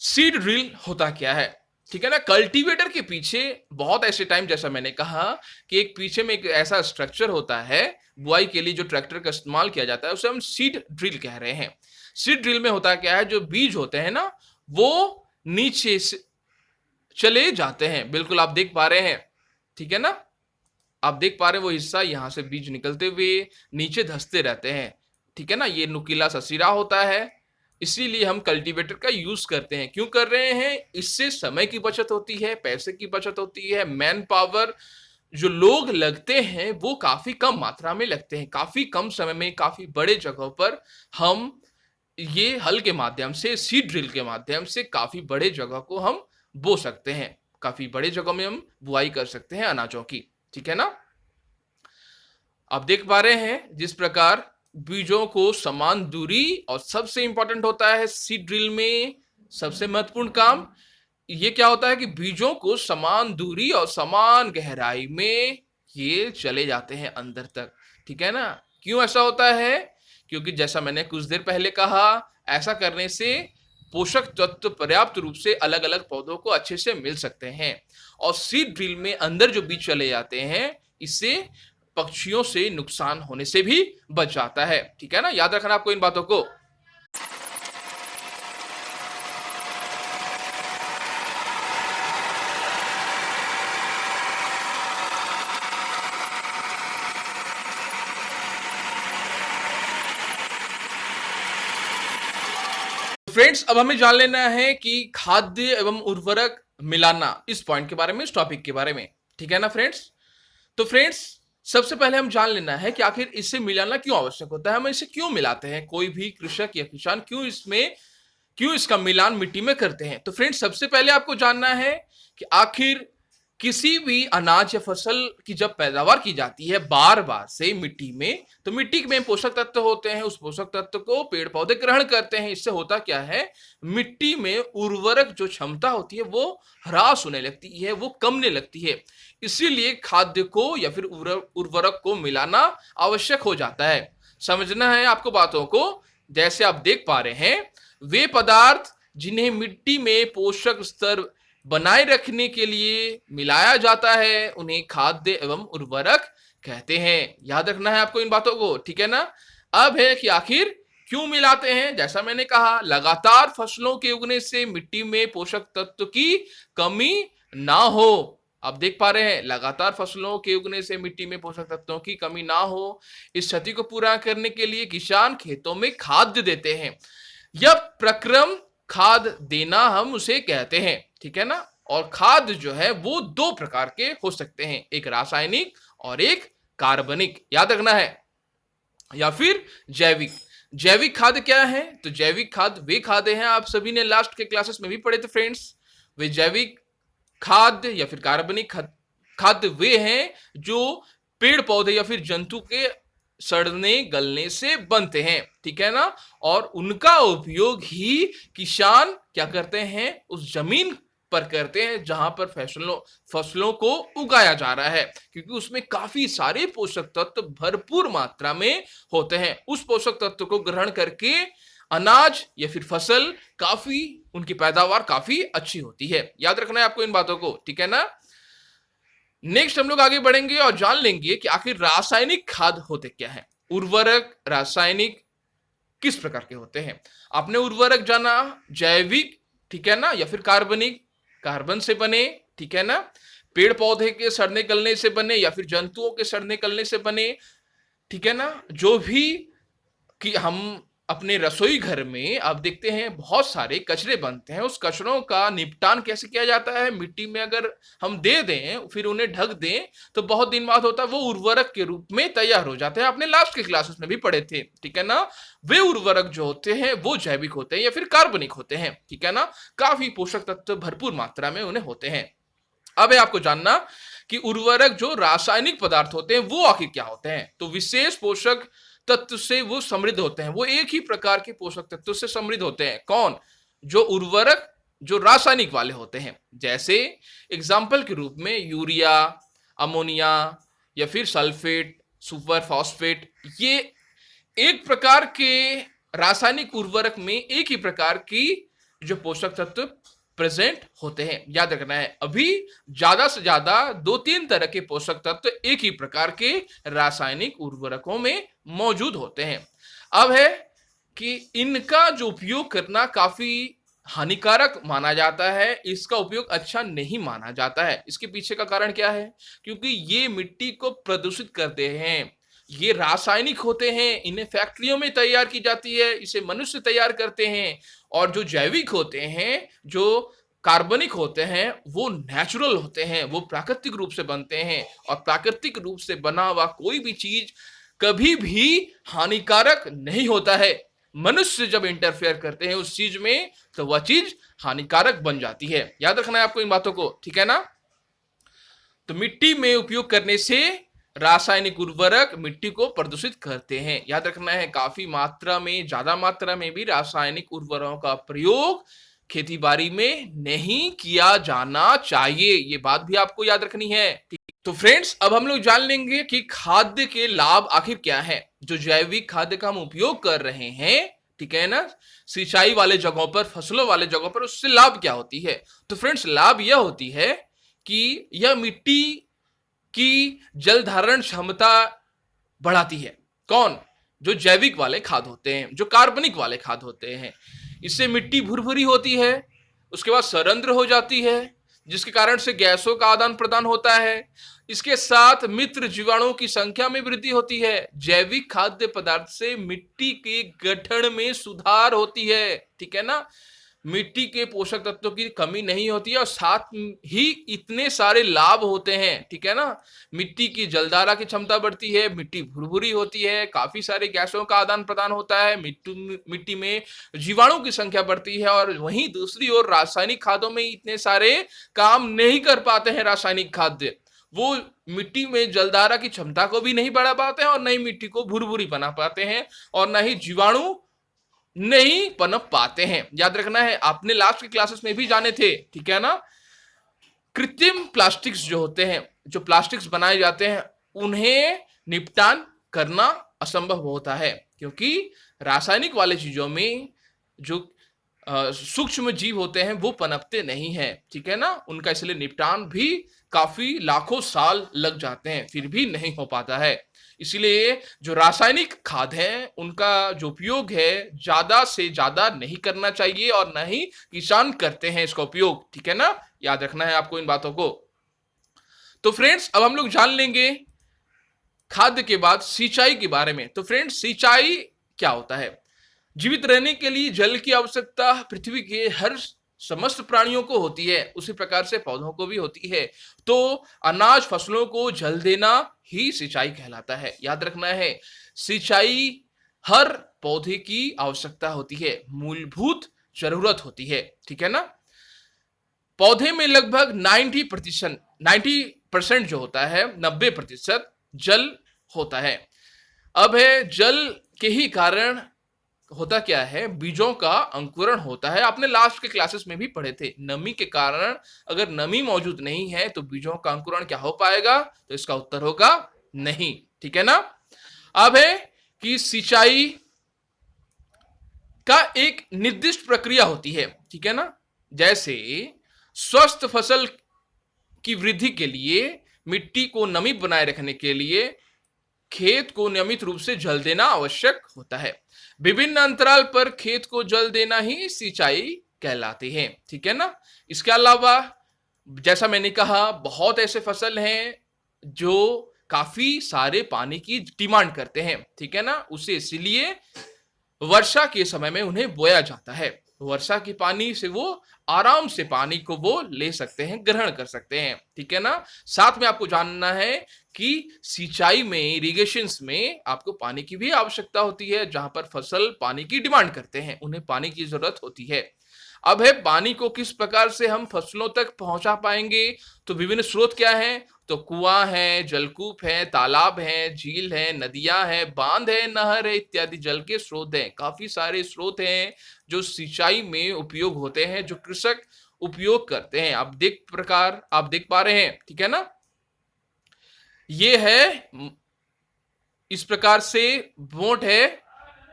सीड ड्रिल होता क्या है, ठीक है ना। कल्टीवेटर के पीछे बहुत ऐसे टाइम, जैसा मैंने कहा कि एक पीछे में एक ऐसा स्ट्रक्चर होता है बुआई के लिए जो ट्रैक्टर का इस्तेमाल किया जाता है, उसे हम सीड ड्रिल कह रहे हैं। सीड ड्रिल में होता क्या है, जो बीज होते हैं ना वो नीचे से चले जाते हैं, बिल्कुल आप देख पा रहे हैं, ठीक है ना। आप देख पा रहे हैं वो हिस्सा, यहां से बीज निकलते हुए नीचे धंसते रहते हैं, ठीक है ना। ये नुकीला सा सिरा होता है, इसीलिए हम कल्टीवेटर का यूज करते हैं। क्यों कर रहे हैं, इससे समय की बचत होती है, पैसे की बचत होती है, मैन पावर जो लोग लगते हैं वो काफी कम मात्रा में लगते हैं, काफी कम समय में काफी बड़े जगहों पर हम ये हल के माध्यम से, सीड ड्रिल के माध्यम से काफी बड़े जगह को हम बो सकते हैं, काफी बड़े जगह में हम बुआई कर सकते हैं अनाजों की, ठीक है ना। आप देख पा रहे हैं जिस प्रकार बीजों को समान दूरी, और सबसे इंपॉर्टेंट होता है सीड ड्रिल में सबसे महत्वपूर्ण काम ये क्या होता है कि बीजों को समान दूरी और समान गहराई में ये चले जाते हैं अंदर तक, ठीक है ना। क्यों ऐसा होता है, क्योंकि जैसा मैंने कुछ देर पहले कहा, ऐसा करने से पोषक तत्व पर्याप्त रूप से अलग अलग पौधों को अच्छे से मिल सकते हैं। और सीड ड्रिल में अंदर जो बीज चले जाते हैं, इससे पक्षियों से नुकसान होने से भी बच जाता है, ठीक है ना। याद रखना आपको इन बातों को। फ्रेंड्स, अब हमें जान लेना है कि खाद्य एवं उर्वरक मिलाना, इस पॉइंट के बारे में, इस टॉपिक के बारे में, ठीक है ना फ्रेंड्स। तो फ्रेंड्स, सबसे पहले हम जान लेना है कि आखिर इसे मिलाना क्यों आवश्यक होता है, हम इसे क्यों मिलाते हैं, कोई भी कृषक या किसान क्यों इसका मिलान मिट्टी में करते हैं। तो फ्रेंड्स, सबसे पहले आपको जानना है कि आखिर किसी भी अनाज या फसल की जब पैदावार की जाती है बार बार से मिट्टी में, तो मिट्टी में पोषक तत्व होते हैं, उस पोषक तत्व को पेड़ पौधे ग्रहण करते हैं। इससे होता क्या है, मिट्टी में उर्वरक जो क्षमता होती है वो ह्रास होने लगती है, वो कमने लगती है। इसीलिए खाद्य को या फिर उर्वरक को मिलाना आवश्यक हो जाता है। समझना है आपको बातों को। जैसे आप देख पा रहे हैं, वे पदार्थ जिन्हें मिट्टी में पोषक स्तर बनाए रखने के लिए मिलाया जाता है, उन्हें खाद्य एवं उर्वरक कहते हैं। याद रखना है आपको इन बातों को, ठीक है ना। अब है कि आखिर क्यों मिलाते हैं। जैसा मैंने कहा, लगातार फसलों के उगने से मिट्टी में पोषक तत्व की कमी ना हो। आप देख पा रहे हैं, लगातार फसलों के उगने से मिट्टी में पोषक तत्वों की कमी ना हो, इस क्षति को पूरा करने के लिए किसान खेतों में खाद देते हैं। यह प्रक्रम खाद देना हम उसे कहते हैं, ठीक है ना। और खाद जो है वो 2 प्रकार के हो सकते हैं, एक रासायनिक और एक कार्बनिक, याद रखना है, या फिर जैविक। जैविक खाद क्या है, तो जैविक खाद वे खाद्य हैं, आप सभी ने लास्ट के क्लासेस में भी पढ़े थे फ्रेंड्स। वे जैविक खाद्य या फिर कार्बनिक खाद्य वे हैं जो पेड़ पौधे या फिर जंतु के सड़ने गलने से बनते हैं, ठीक है ना। और उनका उपयोग ही किसान क्या करते हैं, उस जमीन पर करते हैं जहां पर फसलों को उगाया जा रहा है, क्योंकि उसमें काफी सारे पोषक तत्व भरपूर मात्रा में होते हैं। उस पोषक तत्व को ग्रहण करके अनाज या फिर फसल काफी, उनकी पैदावार काफी अच्छी होती है। याद रखना है आपको इन बातों को, ठीक है ना। नेक्स्ट हम लोग आगे बढ़ेंगे और जान लेंगे कि आखिर रासायनिक खाद होते क्या है। उर्वरक रासायनिक किस प्रकार के होते हैं। आपने उर्वरक जाना जैविक, ठीक है ना, या फिर कार्बनिक, कार्बन से बने, ठीक है ना, पेड़ पौधे के सड़ने गलने से बने या फिर जंतुओं के सड़ने गलने से बने, ठीक है ना। जो भी कि हम अपने रसोई घर में आप देखते हैं बहुत सारे कचरे बनते हैं, उस कचरों का निपटान कैसे किया जाता है, मिट्टी में अगर हम दे दें फिर उन्हें ढक दें तो बहुत दिन बाद होता है वो उर्वरक के रूप में तैयार हो जाते हैं। आपने लास्ट के क्लासेस में भी पढ़े थे, ठीक है ना। वे उर्वरक जो होते हैं वो जैविक होते हैं या फिर कार्बनिक होते हैं, ठीक है ना। काफी पोषक तत्व भरपूर मात्रा में उन्हें होते हैं। अब है आपको जानना कि उर्वरक जो रासायनिक पदार्थ होते हैं वो आखिर क्या होते हैं। तो विशेष पोषक तत्व से वो समृद्ध होते हैं, वो एक ही प्रकार के पोषक तत्व से समृद्ध होते हैं। कौन? जो उर्वरक जो रासायनिक वाले होते हैं, जैसे एग्जाम्पल के रूप में यूरिया, अमोनिया या फिर सल्फेट, सुपर फॉस्फेट, ये एक प्रकार के रासायनिक उर्वरक में एक ही प्रकार की जो पोषक तत्व प्रेजेंट होते हैं। याद रखना है, अभी ज्यादा से ज्यादा 2-3 तरह के पोषक तत्व एक ही प्रकार के रासायनिक उर्वरकों में मौजूद होते हैं। अब है कि इनका जो उपयोग करना काफी हानिकारक माना जाता है, इसका उपयोग अच्छा नहीं माना जाता है। इसके पीछे का कारण क्या है? क्योंकि ये मिट्टी को प्रदूषित करते हैं, ये रासायनिक होते हैं, इन्हें फैक्ट्रियों में तैयार की जाती है, इसे मनुष्य तैयार करते हैं। और जो जैविक होते हैं, जो कार्बनिक होते हैं, वो नेचुरल होते हैं, वो प्राकृतिक रूप से बनते हैं। और प्राकृतिक रूप से बना हुआ कोई भी चीज कभी भी हानिकारक नहीं होता है। मनुष्य जब इंटरफेयर करते हैं उस चीज में तो वह चीज हानिकारक बन जाती है। याद रखना है आपको इन बातों को, ठीक है ना। तो मिट्टी में उपयोग करने से रासायनिक उर्वरक मिट्टी को प्रदूषित करते हैं। याद रखना है, काफी मात्रा में, ज्यादा मात्रा में भी रासायनिक उर्वरकों का प्रयोग खेती बाड़ी में नहीं किया जाना चाहिए। ये बात भी आपको याद रखनी है। तो फ्रेंड्स, अब हम लोग जान लेंगे कि खाद्य के लाभ आखिर क्या है। जो जैविक खाद्य का हम उपयोग कर रहे हैं, ठीक है ना, सिंचाई वाले जगहों पर, फसलों वाले जगहों पर, उससे लाभ क्या होती है। तो फ्रेंड्स, लाभ यह होती है कि यह मिट्टी की जल धारण क्षमता बढ़ाती है। कौन? जो जैविक वाले खाद होते हैं, जो कार्बनिक वाले खाद होते हैं। इससे मिट्टी भुरभुरी होती है, उसके बाद सरंध्र हो जाती है, जिसके कारण से गैसों का आदान प्रदान होता है। इसके साथ मित्र जीवाणुओं की संख्या में वृद्धि होती है। जैविक खाद्य पदार्थ से मिट्टी के गठन में सुधार होती है, ठीक है ना। मिट्टी के पोषक तत्वों की कमी नहीं होती है और साथ ही इतने सारे लाभ होते हैं, ठीक है ना। मिट्टी की जलधारा की क्षमता बढ़ती है, मिट्टी भुरभुरी होती है, काफी सारे गैसों का आदान प्रदान होता है, मिट्टी में जीवाणु की संख्या बढ़ती है। और वहीं दूसरी ओर रासायनिक खादों में इतने सारे काम नहीं कर पाते हैं। रासायनिक खाद्य वो मिट्टी में जलधारा की क्षमता को भी नहीं बढ़ा पाते हैं और न ही मिट्टी को भुरभुरी बना पाते हैं और न ही जीवाणु नहीं पनप पाते हैं। याद रखना है, आपने लास्ट की क्लासेस में भी जाने थे, ठीक है ना। कृत्रिम प्लास्टिक्स जो होते हैं, जो प्लास्टिक्स बनाए जाते हैं, उन्हें निपटान करना असंभव होता है, क्योंकि रासायनिक वाले चीजों में जो सूक्ष्म जीव होते हैं वो पनपते नहीं है, ठीक है ना। उनका इसलिए निपटान भी काफी लाखों साल लग जाते हैं, फिर भी नहीं हो पाता है। इसलिए जो रासायनिक खाद है उनका जो उपयोग है ज्यादा से ज्यादा नहीं करना चाहिए और न ही किसान करते हैं इसका उपयोग, ठीक है ना। याद रखना है आपको इन बातों को। तो फ्रेंड्स, अब हम लोग जान लेंगे खाद्य के बाद सिंचाई के बारे में। तो फ्रेंड्स, सिंचाई क्या होता है? जीवित रहने के लिए जल की आवश्यकता पृथ्वी के हर समस्त प्राणियों को होती है, उसी प्रकार से पौधों को भी होती है। तो अनाज फसलों को जल देना ही सिंचाई कहलाता है। याद रखना है, सिंचाई हर पौधे की आवश्यकता होती है, मूलभूत जरूरत होती है, ठीक है ना। पौधे में लगभग 90% जो होता है, 90% जल होता है। अब है, जल के ही कारण होता क्या है, बीजों का अंकुरण होता है। आपने लास्ट के क्लासेस में भी पढ़े थे, नमी के कारण अगर नमी मौजूद नहीं है तो बीजों का अंकुरण क्या हो पाएगा, तो इसका उत्तर होगा नहीं। ठीक है ना। अब है कि सिंचाई का एक निर्दिष्ट प्रक्रिया होती है। ठीक है ना। जैसे स्वस्थ फसल की वृद्धि के लिए मिट्टी को नमी बनाए रखने के लिए खेत को नियमित रूप से जल देना आवश्यक होता है। विभिन्न अंतराल पर खेत को जल देना ही सिंचाई कहलाती है। ठीक है ना। इसके अलावा जैसा मैंने कहा, बहुत ऐसे फसल हैं जो काफी सारे पानी की डिमांड करते हैं। ठीक है ना। उसे इसलिए वर्षा के समय में उन्हें बोया जाता है। वर्षा के पानी से वो आराम से पानी को वो ले सकते हैं, ग्रहण कर सकते हैं। ठीक है ना। साथ में आपको जानना है कि सिंचाई में, इरिगेशंस में आपको पानी की भी आवश्यकता होती है। जहां पर फसल पानी की डिमांड करते हैं, उन्हें पानी की जरूरत होती है। अब है पानी को किस प्रकार से हम फसलों तक पहुंचा पाएंगे, तो विभिन्न स्रोत क्या हैं, तो कुआं है, जलकूप है, तालाब है, झील है, नदियां है, बांध है, नहर है, इत्यादि जल के स्रोत हैं। काफी सारे स्रोत हैं जो सिंचाई में उपयोग होते हैं, जो कृषक उपयोग करते हैं। आप देख पा रहे हैं। ठीक है ना। ये है, इस प्रकार से बोट है,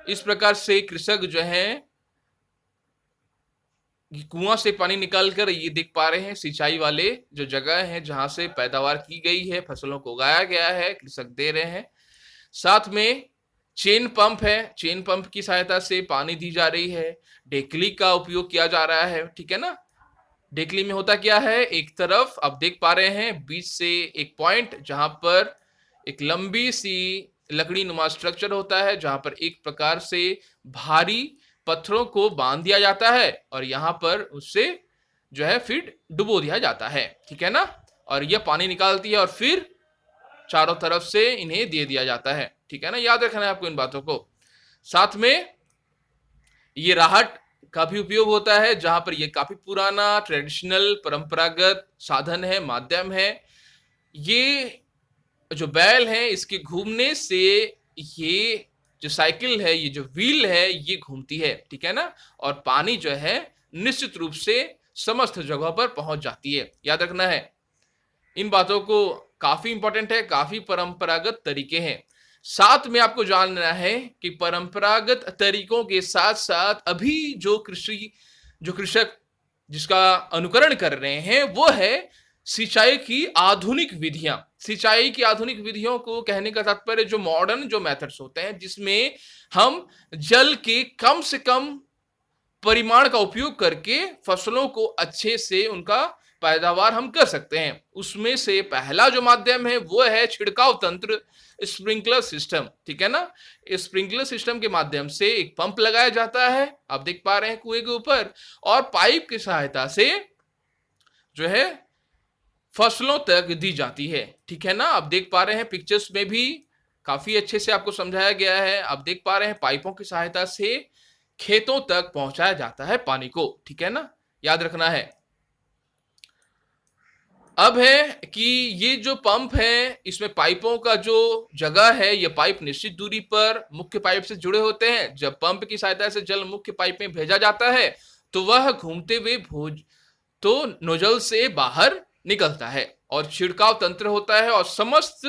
इस प्रकार से कृषक जो है कुआं से पानी निकालकर, ये देख पा रहे हैं सिंचाई वाले जो जगह है जहां से पैदावार की गई है, फसलों को उगाया गया है, कृषक दे रहे हैं। साथ में चेन पंप है, चेन पंप की सहायता से पानी दी जा रही है। ढेकली का उपयोग किया जा रहा है। ठीक है ना। ढेकली में होता क्या है, एक तरफ आप देख पा रहे हैं बीच से एक पॉइंट जहां पर एक लंबी सी लकड़ी नुमा स्ट्रक्चर होता है, जहां पर एक प्रकार से भारी पत्थरों को बांध दिया जाता है और यहां पर उससे जो है फिर डुबो दिया जाता है। ठीक है ना। और यह पानी निकालती है और फिर चारों तरफ से इन्हें दे दिया जाता है। ठीक है ना। याद रखना है आपको इन बातों को। साथ में ये राहट का भी उपयोग होता है, जहां पर ये काफी पुराना ट्रेडिशनल परंपरागत साधन है, माध्यम है। ये जो बैल है, इसके घूमने से ये जो साइकिल है, ये जो व्हील है, ये घूमती है। ठीक है ना। और पानी जो है निश्चित रूप से समस्त जगह पर पहुंच जाती है। याद रखना है इन बातों को, काफी इंपॉर्टेंट है, काफी परंपरागत तरीके हैं। साथ में आपको जानना है कि परंपरागत तरीकों के साथ साथ अभी जो कृषक जिसका अनुकरण कर रहे हैं, वो है सिंचाई की आधुनिक विधियां। सिंचाई की आधुनिक विधियों को कहने का तात्पर्य जो मॉडर्न जो मेथड्स होते हैं, जिसमें हम जल के कम से कम परिमाण का उपयोग करके फसलों को अच्छे से उनका पैदावार हम कर सकते हैं। उसमें से पहला जो माध्यम है वो है छिड़काव तंत्र, स्प्रिंकलर सिस्टम। ठीक है ना। स्प्रिंकलर सिस्टम के माध्यम से एक पंप लगाया जाता है, आप देख पा रहे हैं कुएं के ऊपर, और पाइप की सहायता से जो है फसलों तक दी जाती है। ठीक है ना। आप देख पा रहे हैं पिक्चर्स में भी काफी अच्छे से आपको समझाया गया है। आप देख पा रहे हैं पाइपों की सहायता से खेतों तक पहुंचाया जाता है पानी को। ठीक है ना। याद रखना है। अब है कि ये जो पंप है, इसमें पाइपों का जो जगह है, ये पाइप निश्चित दूरी पर मुख्य पाइप से जुड़े होते हैं। जब पंप की सहायता से जल मुख्य पाइप में भेजा जाता है तो वह घूमते हुए नोजल से बाहर निकलता है और छिड़काव तंत्र होता है और समस्त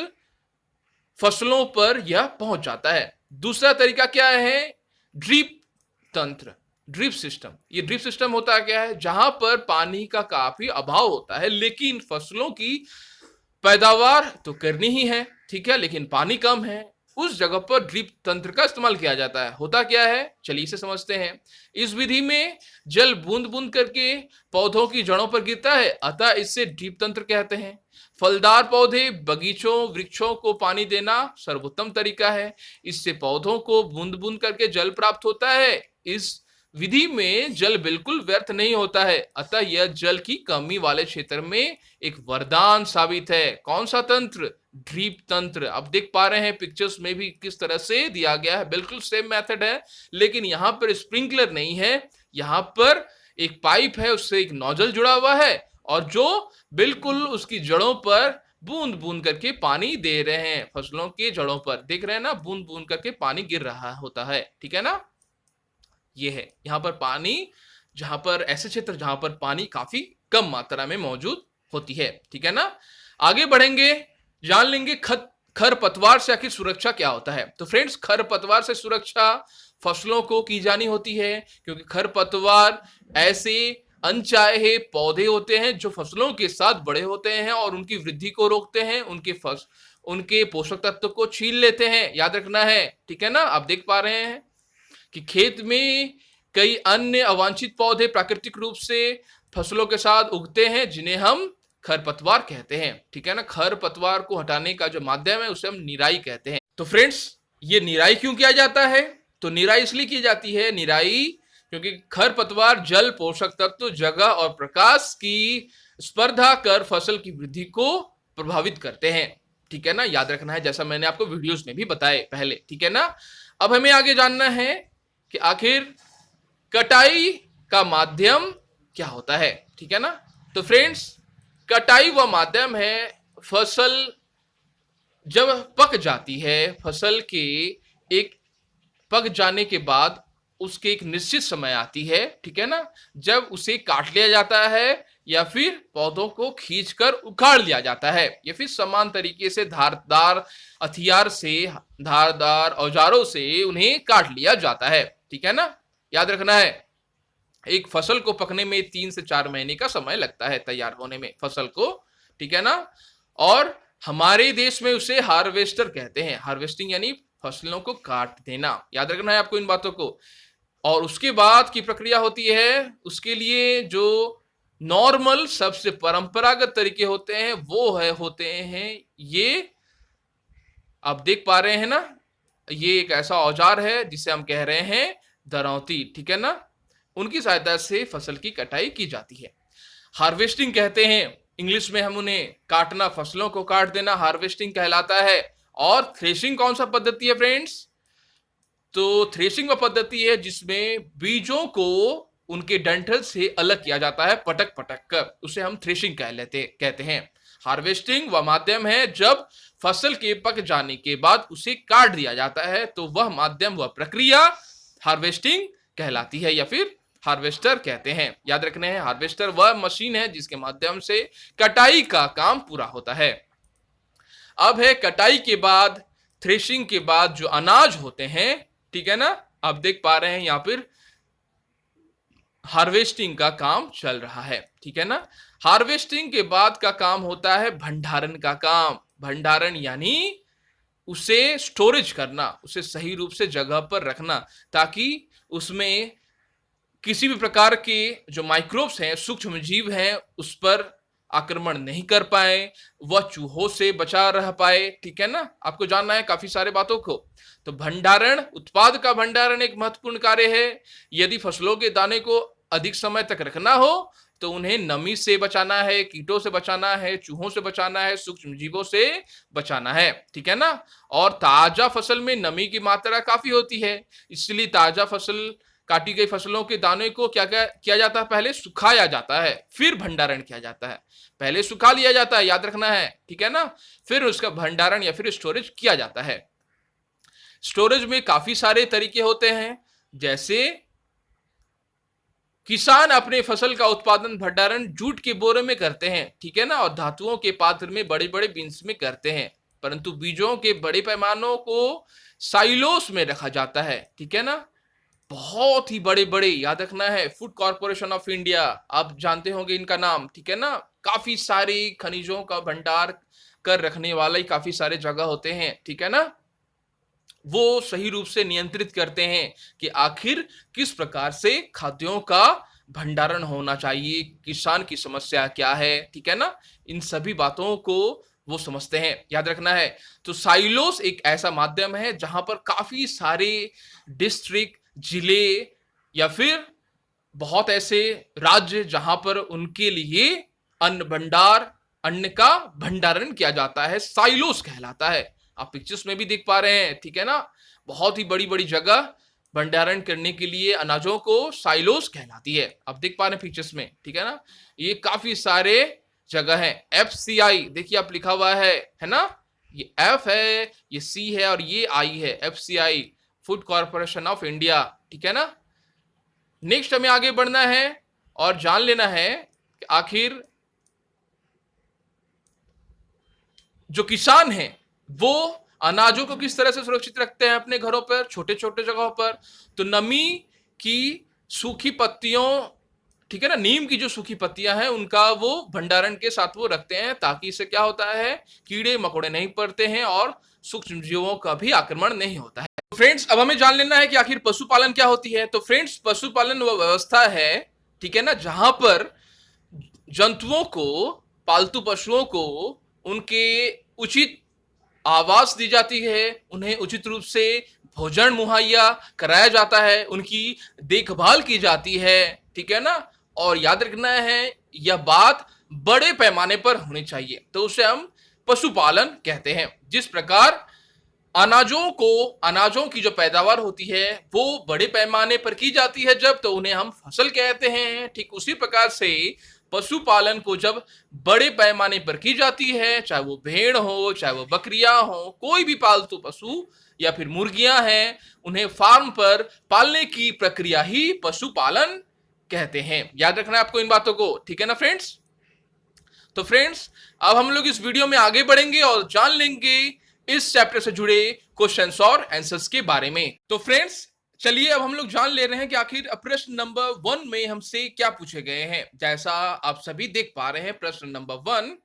फसलों पर यह पहुंच जाता है। दूसरा तरीका क्या है, ड्रिप तंत्र, ड्रिप सिस्टम। ये ड्रिप सिस्टम होता है क्या है, जहां पर पानी का काफी अभाव होता है, लेकिन फसलों की पैदावार तो करनी ही है। ठीक है। लेकिन पानी कम है, उस जगह पर ड्रिप तंत्र का इस्तेमाल किया जाता है। होता क्या है, चलिए इसे समझते हैं। इस विधि में जल बूंद बूंद करके पौधों की जड़ों पर गिरता है, अतः इसे ड्रिप तंत्र कहते हैं। फलदार पौधे, बगीचों, वृक्षों को पानी देना सर्वोत्तम तरीका है। इससे पौधों को बूंद बूंद करके जल प्राप्त होता है। इस विधि में जल बिल्कुल व्यर्थ नहीं होता है, अतः यह जल की कमी वाले क्षेत्र में एक वरदान साबित है। कौन सा तंत्र, ड्रिप तंत्र। आप देख पा रहे हैं पिक्चर्स में भी किस तरह से दिया गया है, बिल्कुल सेम मेथड है, लेकिन यहां पर स्प्रिंकलर नहीं है, यहां पर एक पाइप है, उससे एक नोजल जुड़ा हुआ है और जो बिल्कुल उसकी जड़ों पर बूंद बूंद करके पानी दे रहे हैं। फसलों के जड़ों पर देख रहे हैं ना, बूंद बूंद करके पानी गिर रहा होता है। ठीक है ना। ये है यहाँ पर पानी, जहां पर ऐसे क्षेत्र जहां पर पानी काफी कम मात्रा में मौजूद होती है। ठीक है ना। आगे बढ़ेंगे, जान लेंगे खरपतवार से आखिर सुरक्षा क्या होता है। तो फ्रेंड्स, खरपतवार से सुरक्षा फसलों को की जानी होती है, क्योंकि खरपतवार ऐसे अनचाहे पौधे होते हैं जो फसलों के साथ बड़े होते हैं और उनकी वृद्धि को रोकते हैं, उनके पोषक तत्व को छीन लेते हैं। याद रखना है। ठीक है ना। आप देख पा रहे हैं कि खेत में कई अन्य अवांछित पौधे प्राकृतिक रूप से फसलों के साथ उगते हैं, जिन्हें हम खरपतवार कहते हैं। ठीक है ना। खरपतवार को हटाने का जो माध्यम है उसे हम निराई कहते हैं। तो फ्रेंड्स, ये निराई क्यों किया जाता है? तो निराई इसलिए की जाती है, निराई क्योंकि खरपतवार जल, पोषक तत्व, जगह और प्रकाश की स्पर्धा कर फसल की वृद्धि को प्रभावित करते हैं। ठीक है ना। याद रखना है, जैसा मैंने आपको वीडियोस में भी बताए पहले। ठीक है ना। अब हमें आगे जानना है कि आखिर कटाई का माध्यम क्या होता है। ठीक है ना। तो फ्रेंड्स, कटाई वह माध्यम है, फसल जब पक जाती है, फसल के एक पक जाने के बाद उसके एक निश्चित समय आती है। ठीक है ना। जब उसे काट लिया जाता है या फिर पौधों को खींचकर उखाड़ लिया जाता है, या फिर समान तरीके से धारदार हथियार से, धारदार औजारों से उन्हें काट लिया जाता है। ठीक है ना। याद रखना है, एक फसल को पकने में 3 से 4 महीने का समय लगता है तैयार होने में फसल को। ठीक है ना। और हमारे देश में उसे हार्वेस्टर कहते हैं। हार्वेस्टिंग यानी फसलों को काट देना। याद रखना है आपको इन बातों को। और उसके बाद की प्रक्रिया होती है, उसके लिए जो नॉर्मल सबसे परंपरागत तरीके होते हैं वो होते हैं ये, आप देख पा रहे हैं ना, ये एक ऐसा औजार है जिसे हम कह रहे हैं दरांती। ठीक है ना। उनकी सहायता से फसल की कटाई की जाती है। हार्वेस्टिंग कहते हैं, इंग्लिश में हम उन्हें काटना, फसलों को काट देना हार्वेस्टिंग कहलाता है। और थ्रेशिंग कौन सा पद्धति है फ्रेंड्स? तो थ्रेशिंग वह पद्धति है जिसमें बीजों को उनके डंठल से अलग किया जाता है, पटक पटक कर, उसे हम थ्रेशिंग कहते हैं। हार्वेस्टिंग वह माध्यम है जब फसल के पक जाने के बाद उसे काट दिया जाता है, तो वह माध्यम, वह प्रक्रिया हार्वेस्टिंग कहलाती है या फिर हार्वेस्टर कहते हैं। याद रखने हैं, हार्वेस्टर वह मशीन है जिसके माध्यम से कटाई का काम पूरा होता है। अब है कटाई के बाद, थ्रेशिंग के बाद जो अनाज होते हैं, ठीक है ना, आप देख पा रहे हैं यहां पर हार्वेस्टिंग का काम चल रहा है। ठीक है ना। हार्वेस्टिंग के बाद का काम होता है भंडारण का काम। भंडारण यानी उसे स्टोरेज करना, उसे सही रूप से जगह पर रखना, ताकि उसमें किसी भी प्रकार के जो माइक्रोब्स हैं, सूक्ष्म जीव हैं, उस पर आक्रमण नहीं कर पाए, वह चूहों से बचा रह पाए। ठीक है ना। आपको जानना है काफी सारे बातों को। तो भंडारण, उत्पाद का भंडारण एक महत्वपूर्ण कार्य है। यदि फसलों के दाने को अधिक समय तक रखना हो तो उन्हें नमी से बचाना है, कीटों से बचाना है, चूहों से बचाना है, सूक्ष्म जीवों से बचाना है। ठीक है ना। और ताजा फसल में नमी की मात्रा काफी होती है, इसलिए ताजा फसल, काटी गई फसलों के दाने को क्या किया जाता है, पहले सुखाया जाता है, फिर भंडारण किया जाता है। पहले सुखा लिया जाता है, याद रखना है। ठीक है ना। फिर उसका भंडारण या फिर स्टोरेज किया जाता है। स्टोरेज में काफी सारे तरीके होते हैं, जैसे किसान अपने फसल का उत्पादन, भंडारण जूट के बोरे में करते हैं। ठीक है ना। और धातुओं के पात्र में, बड़े बड़े बिन्स में करते हैं। परंतु बीजों के बड़े पैमानों को साइलोस में रखा जाता है। ठीक है ना। बहुत ही बड़े बड़े, याद रखना है, फूड कॉर्पोरेशन ऑफ इंडिया, आप जानते होंगे इनका नाम। ठीक है ना। काफी सारी खनिजों का भंडार कर रखने वाले काफी सारे जगह होते हैं। ठीक है ना। वो सही रूप से नियंत्रित करते हैं कि आखिर किस प्रकार से खाद्यों का भंडारण होना चाहिए, किसान की समस्या क्या है। ठीक है ना। इन सभी बातों को वो समझते हैं, याद रखना है। तो साइलोस एक ऐसा माध्यम है जहां पर काफी सारे डिस्ट्रिक्ट, जिले या फिर बहुत ऐसे राज्य जहां पर उनके लिए अन्न भंडार, अन्न का भंडारण किया जाता है, साइलोस कहलाता है। आप पिक्चर्स में भी देख पा रहे हैं। ठीक है ना। बहुत ही बड़ी बड़ी जगह भंडारण करने के लिए अनाजों को साइलोस कहलाती है, आप देख पा रहे हैं पिक्चर्स में। ठीक है ना। ये काफी सारे जगह है। FCI देखिए आप लिखा हुआ है ना। ये F है, ये C है और ये I है। FCI, food corporation of India. ठीक है ना। नेक्स्ट हमें आगे बढ़ना है और जान लेना है कि आखिर जो किसान हैं वो अनाजों को किस तरह से सुरक्षित रखते हैं अपने घरों पर, छोटे छोटे जगहों पर। तो नमी की सूखी पत्तियों, ठीक है ना, नीम की जो सूखी पत्तियां हैं उनका वो भंडारण के साथ वो रखते हैं, ताकि इससे क्या होता है, कीड़े मकोड़े नहीं पड़ते हैं और सूक्ष्म जीवों का भी आक्रमण नहीं होता है। तो फ्रेंड्स, अब हमें जान लेना है कि आखिर पशुपालन क्या होती है। तो फ्रेंड्स, पशुपालन वह व्यवस्था है, ठीक है ना, जहां पर जंतुओं को, पालतू पशुओं को उनके उचित आवास दी जाती है, उन्हें उचित रूप से भोजन मुहैया कराया जाता है, उनकी देखभाल की जाती है, ठीक है ना। और याद रखना है, यह बात बड़े पैमाने पर होनी चाहिए, तो उसे हम पशुपालन कहते हैं। जिस प्रकार अनाजों की जो पैदावार होती है वो बड़े पैमाने पर की जाती है जब, तो उन्हें हम फसल कहते हैं। ठीक उसी प्रकार से पशुपालन को जब बड़े पैमाने पर की जाती है, चाहे वो भेड़ हो, चाहे वो बकरियां हो, कोई भी पालतू पशु या फिर मुर्गियां हैं, उन्हें फार्म पर पालने की प्रक्रिया ही पशुपालन कहते हैं। याद रखना है आपको इन बातों को, ठीक है ना फ्रेंड्स। तो फ्रेंड्स, अब हम लोग इस वीडियो में आगे बढ़ेंगे और जान लेंगे इस चैप्टर से जुड़े क्वेश्चंस और आंसर्स के बारे में। तो फ्रेंड्स, चलिए अब हम लोग जान ले रहे हैं कि आखिर प्रश्न नंबर 1 में हमसे क्या पूछे गए हैं। जैसा आप सभी देख पा रहे हैं, प्रश्न नंबर 1,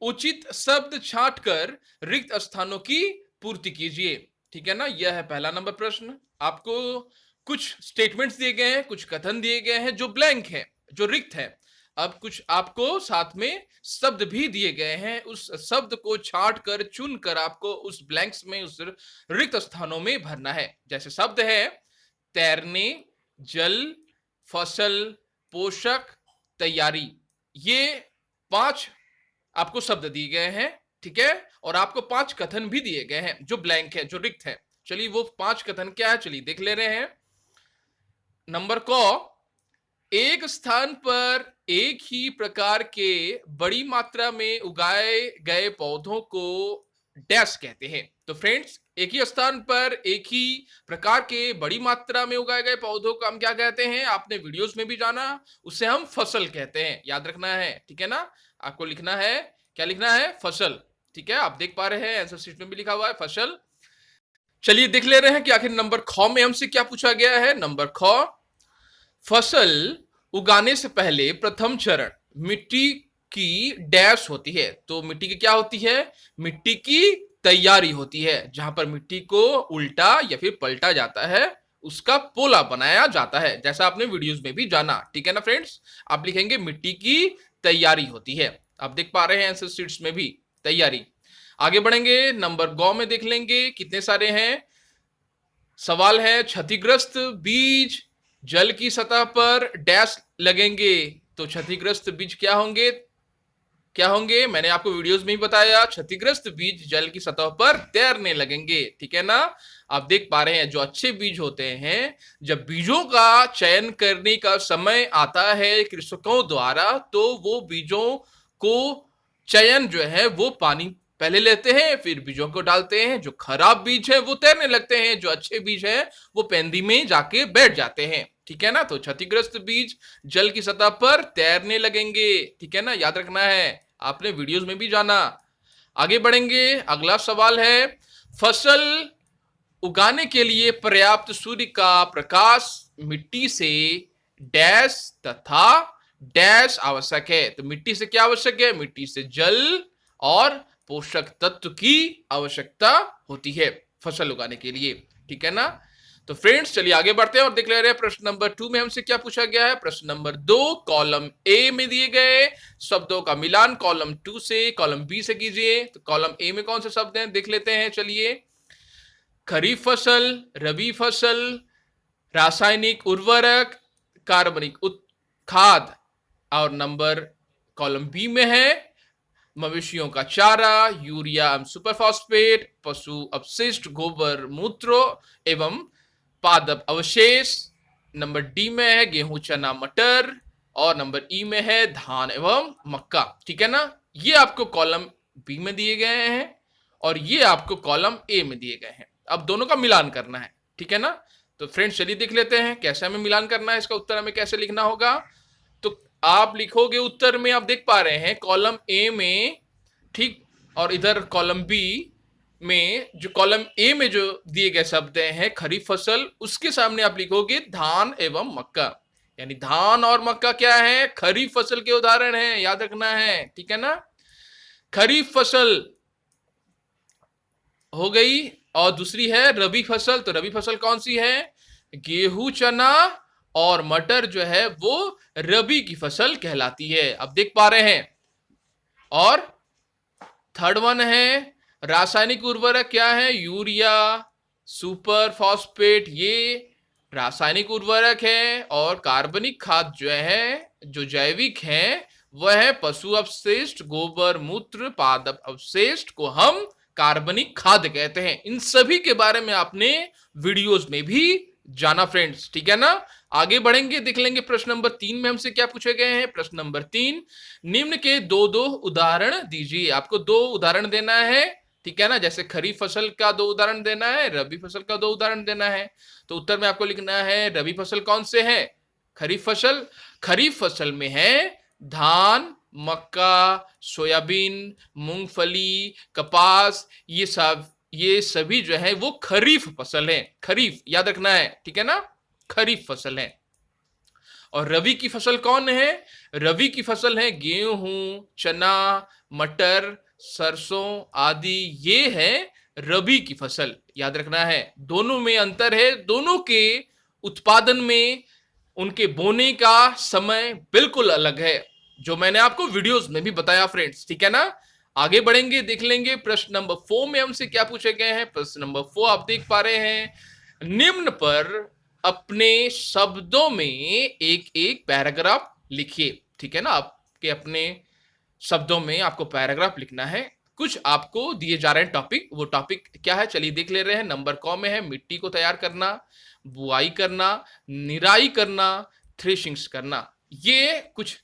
उचित शब्द छांटकर रिक्त स्थानों की पूर्ति कीजिए। ठीक है ना, यह है पहला नंबर प्रश्न। आपको कुछ स्टेटमेंट्स दिए गए हैं, कुछ कथन दिए गए हैं जो ब्लैंक है, जो रिक्त है। अब कुछ आपको साथ में शब्द भी दिए गए हैं, उस शब्द को छांट कर, चुन कर आपको उस ब्लैंक्स में, उस रिक्त स्थानों में भरना है। जैसे शब्द है तैरने, जल, फसल, पोषक, तैयारी। ये 5 आपको शब्द दिए गए हैं, ठीक है। और आपको 5 कथन भी दिए गए हैं जो ब्लैंक है, जो रिक्त है। चलिए वो 5 कथन क्या है, चलिए देख ले रहे हैं। नंबर क, एक स्थान पर एक ही प्रकार के बड़ी मात्रा में उगाए गए पौधों को डैश कहते हैं। तो फ्रेंड्स, एक ही स्थान पर एक ही प्रकार के बड़ी मात्रा में उगाए गए पौधों को हम क्या कहते हैं, आपने वीडियोस में भी जाना, उसे हम फसल कहते हैं। याद रखना है, ठीक है ना। आपको लिखना है, क्या लिखना है, फसल। ठीक है, आप देख पा रहे हैं, आंसर शीट में भी लिखा हुआ है फसल। चलिए देख ले रहे हैं कि आखिर नंबर ख में हमसे क्या पूछा गया है। नंबर ख, फसल उगाने से पहले प्रथम चरण मिट्टी की डैश होती है। तो मिट्टी की क्या होती है, मिट्टी की तैयारी होती है, जहां पर मिट्टी को उल्टा या फिर पलटा जाता है, उसका पोला बनाया जाता है, जैसा आपने वीडियोस में भी जाना। ठीक है ना फ्रेंड्स, आप लिखेंगे मिट्टी की तैयारी होती है। आप देख पा रहे हैं आंसर शीट्स में भी तैयारी। आगे बढ़ेंगे, नंबर गौ में देख लेंगे कितने सारे हैं। सवाल है क्षतिग्रस्त बीज जल की सतह पर डैश लगेंगे। तो क्षतिग्रस्त बीज क्या होंगे, क्या होंगे, मैंने आपको वीडियोस में ही बताया, क्षतिग्रस्त बीज जल की सतह पर तैरने लगेंगे। ठीक है ना, आप देख पा रहे हैं जो अच्छे बीज होते हैं, जब बीजों का चयन करने का समय आता है कृषकों द्वारा, तो वो बीजों को चयन जो है वो पानी पहले लेते हैं, फिर बीजों को डालते हैं। जो खराब बीज है वो तैरने लगते हैं, जो अच्छे बीज है वो पेंदी में जाके बैठ जाते हैं। ठीक है ना, तो क्षतिग्रस्त बीज जल की सतह पर तैरने लगेंगे। ठीक है ना, याद रखना है, आपने वीडियोस में भी जाना। आगे बढ़ेंगे, अगला सवाल है फसल उगाने के लिए पर्याप्त सूर्य का प्रकाश मिट्टी से डैश तथा डैश आवश्यक है। तो मिट्टी से क्या आवश्यक है, मिट्टी से जल और पोषक तत्व की आवश्यकता होती है फसल उगाने के लिए। ठीक है ना, तो फ्रेंड्स चलिए आगे बढ़ते हैं और देख ले रहे हैं प्रश्न नंबर 2 में हमसे क्या पूछा गया है। प्रश्न नंबर 2 कॉलम ए में दिए गए शब्दों का मिलान कॉलम 2 से कॉलम बी से कीजिए। तो कॉलम ए में कौन से शब्द हैं देख लेते हैं। चलिए, खरीफ फसल, रबी फसल, रासायनिक उर्वरक, कार्बनिक खाद। और नंबर कॉलम बी में है मवेशियों का चारा, यूरिया एवं सुपरफॉस्फेट, पशु अपशिष्ट, गोबर मूत्र एवं पादप अवशेष। नंबर डी में है गेहूं, चना, मटर। और नंबर ई में है धान एवं मक्का। ठीक है ना, ये आपको कॉलम बी में दिए गए हैं और ये आपको कॉलम ए में दिए गए हैं। अब दोनों का मिलान करना है। ठीक है ना, तो फ्रेंड्स चलिए देख लेते हैं कैसे हमें मिलान करना है, इसका उत्तर हमें कैसे लिखना होगा। तो आप लिखोगे उत्तर में, आप देख पा रहे हैं कॉलम ए में, ठीक, और इधर कॉलम बी में, जो कॉलम ए में जो दिए गए शब्द हैं खरीफ फसल, उसके सामने आप लिखोगे धान एवं मक्का। यानी धान और मक्का क्या है, खरीफ फसल के उदाहरण हैं, याद रखना है, ठीक है ना। खरीफ फसल हो गई, और दूसरी है रबी फसल। तो रबी फसल कौन सी है, गेहूं, चना और मटर जो है वो रबी की फसल कहलाती है, आप देख पा रहे हैं। और थर्ड वन है रासायनिक उर्वरक, क्या है, यूरिया, सुपर फॉस्फेट, ये रासायनिक उर्वरक है। और कार्बनिक खाद जो है, जो जैविक है, वह है पशु अपशिष्ट, गोबर, मूत्र, पादप अवशेष्ट को हम कार्बनिक खाद कहते हैं। इन सभी के बारे में आपने वीडियोस में भी जाना फ्रेंड्स, ठीक है ना। आगे बढ़ेंगे, देख लेंगे प्रश्न नंबर 3 में हमसे क्या पूछे गए हैं। प्रश्न नंबर 3, निम्न के दो दो उदाहरण दीजिए। आपको दो उदाहरण देना है, ठीक है ना। जैसे खरीफ फसल का दो उदाहरण देना है, रबी फसल का दो उदाहरण देना है। तो उत्तर में आपको लिखना है रबी फसल कौन से है, खरीफ फसल। खरीफ फसल में है धान, मक्का, सोयाबीन, मूंगफली, कपास, ये सभी जो है वो खरीफ फसल है। खरीफ याद रखना है, ठीक है ना, खरीफ फसल है। और रबी की फसल कौन है, रबी की फसल है गेहूं, चना, मटर, सरसों आदि, ये है रबी की फसल, याद रखना है। दोनों में अंतर है, दोनों के उत्पादन में उनके बोने का समय बिल्कुल अलग है, जो मैंने आपको वीडियोस में भी बताया फ्रेंड्स, ठीक है ना। आगे बढ़ेंगे, देख लेंगे प्रश्न नंबर 4 में हमसे क्या पूछे गए हैं। प्रश्न नंबर 4 आप देख पा रहे हैं, निम्न पर अपने शब्दों में एक एक पैराग्राफ लिखिए, ठीक है ना। आपके अपने शब्दों में आपको पैराग्राफ लिखना है। कुछ आपको दिए जा रहे हैं टॉपिक, वो टॉपिक क्या है चलिए देख ले रहे हैं। नंबर क में है मिट्टी को तैयार करना, बुआई करना, निराई करना, थ्रेशिंग्स करना। ये कुछ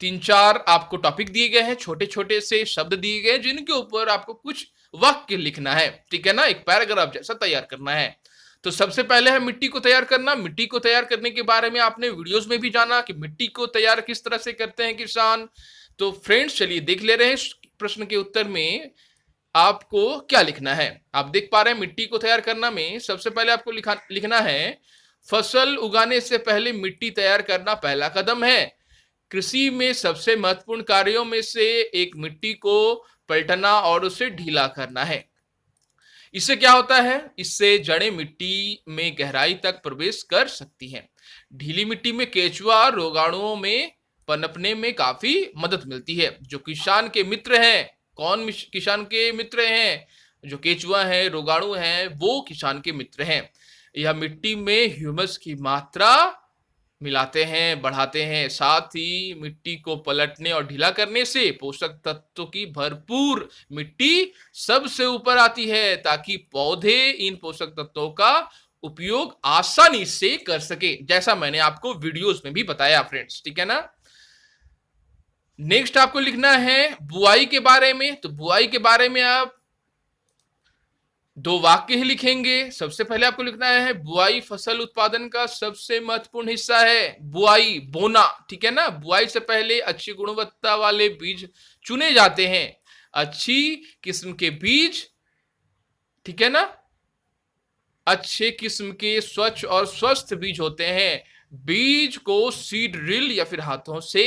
3-4 आपको टॉपिक दिए गए हैं, छोटे छोटे से शब्द दिए गए जिनके ऊपर आपको कुछ वाक्य लिखना है, ठीक है ना, एक पैराग्राफ जैसा तैयार करना है। तो सबसे पहले है मिट्टी को तैयार करना। मिट्टी को तैयार करने के बारे में आपने वीडियोस में भी जाना कि मिट्टी को तैयार किस तरह से करते हैं किसान। तो फ्रेंड्स चलिए देख ले रहे हैं प्रश्न के उत्तर में आपको क्या लिखना है। आप देख पा रहे हैं मिट्टी को तैयार करना में सबसे पहले आपको लिखना है, फसल उगाने से पहले मिट्टी तैयार करना पहला कदम है। कृषि में सबसे महत्वपूर्ण कार्यों में से एक मिट्टी को पलटना और उसे ढीला करना है। इससे क्या होता है, इससे जड़ें मिट्टी में गहराई तक प्रवेश कर सकती हैं। ढीली मिट्टी में केचुआ रोगाणुओं में पनपने में काफी मदद मिलती है। जो किसान के मित्र हैं, कौन किसान के मित्र हैं, जो केचुआ है, रोगाणु हैं, वो किसान के मित्र हैं। यह मिट्टी में ह्यूमस की मात्रा मिलाते हैं, बढ़ाते हैं। साथ ही मिट्टी को पलटने और ढीला करने से पोषक तत्वों की भरपूर मिट्टी सबसे ऊपर आती है, ताकि पौधे इन पोषक तत्वों का उपयोग आसानी से कर सके, जैसा मैंने आपको वीडियोस में भी बताया फ्रेंड्स, ठीक है ना। नेक्स्ट आपको लिखना है बुआई के बारे में। तो बुआई के बारे में आप 2 वाक्य ही लिखेंगे। सबसे पहले आपको लिखना है, बुआई फसल उत्पादन का सबसे महत्वपूर्ण हिस्सा है। बुआई, बोना, ठीक है ना। बुआई से पहले अच्छी गुणवत्ता वाले बीज चुने जाते हैं। अच्छी किस्म के बीज, ठीक है ना, अच्छे किस्म के स्वच्छ और स्वस्थ बीज होते हैं। बीज को सीड ड्रिल या फिर हाथों से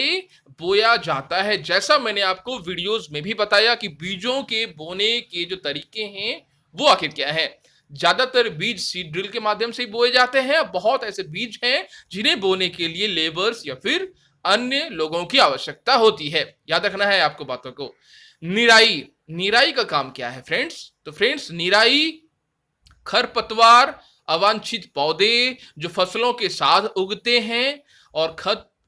बोया जाता है, जैसा मैंने आपको वीडियोस में भी बताया कि बीजों के बोने के जो तरीके हैं वो आखिर क्या है। ज्यादातर बीज सीड ड्रिल के माध्यम से बोए जाते हैं। बहुत ऐसे बीज हैं जिन्हें बोने के लिए लेबर्स या फिर अन्य लोगों की आवश्यकता होती है, याद रखना है आपको बातों को। निराई, निराई का काम क्या है फ्रेंड्स। तो फ्रेंड्स निराई खरपतवार, अवांछित पौधे जो फसलों के साथ उगते हैं और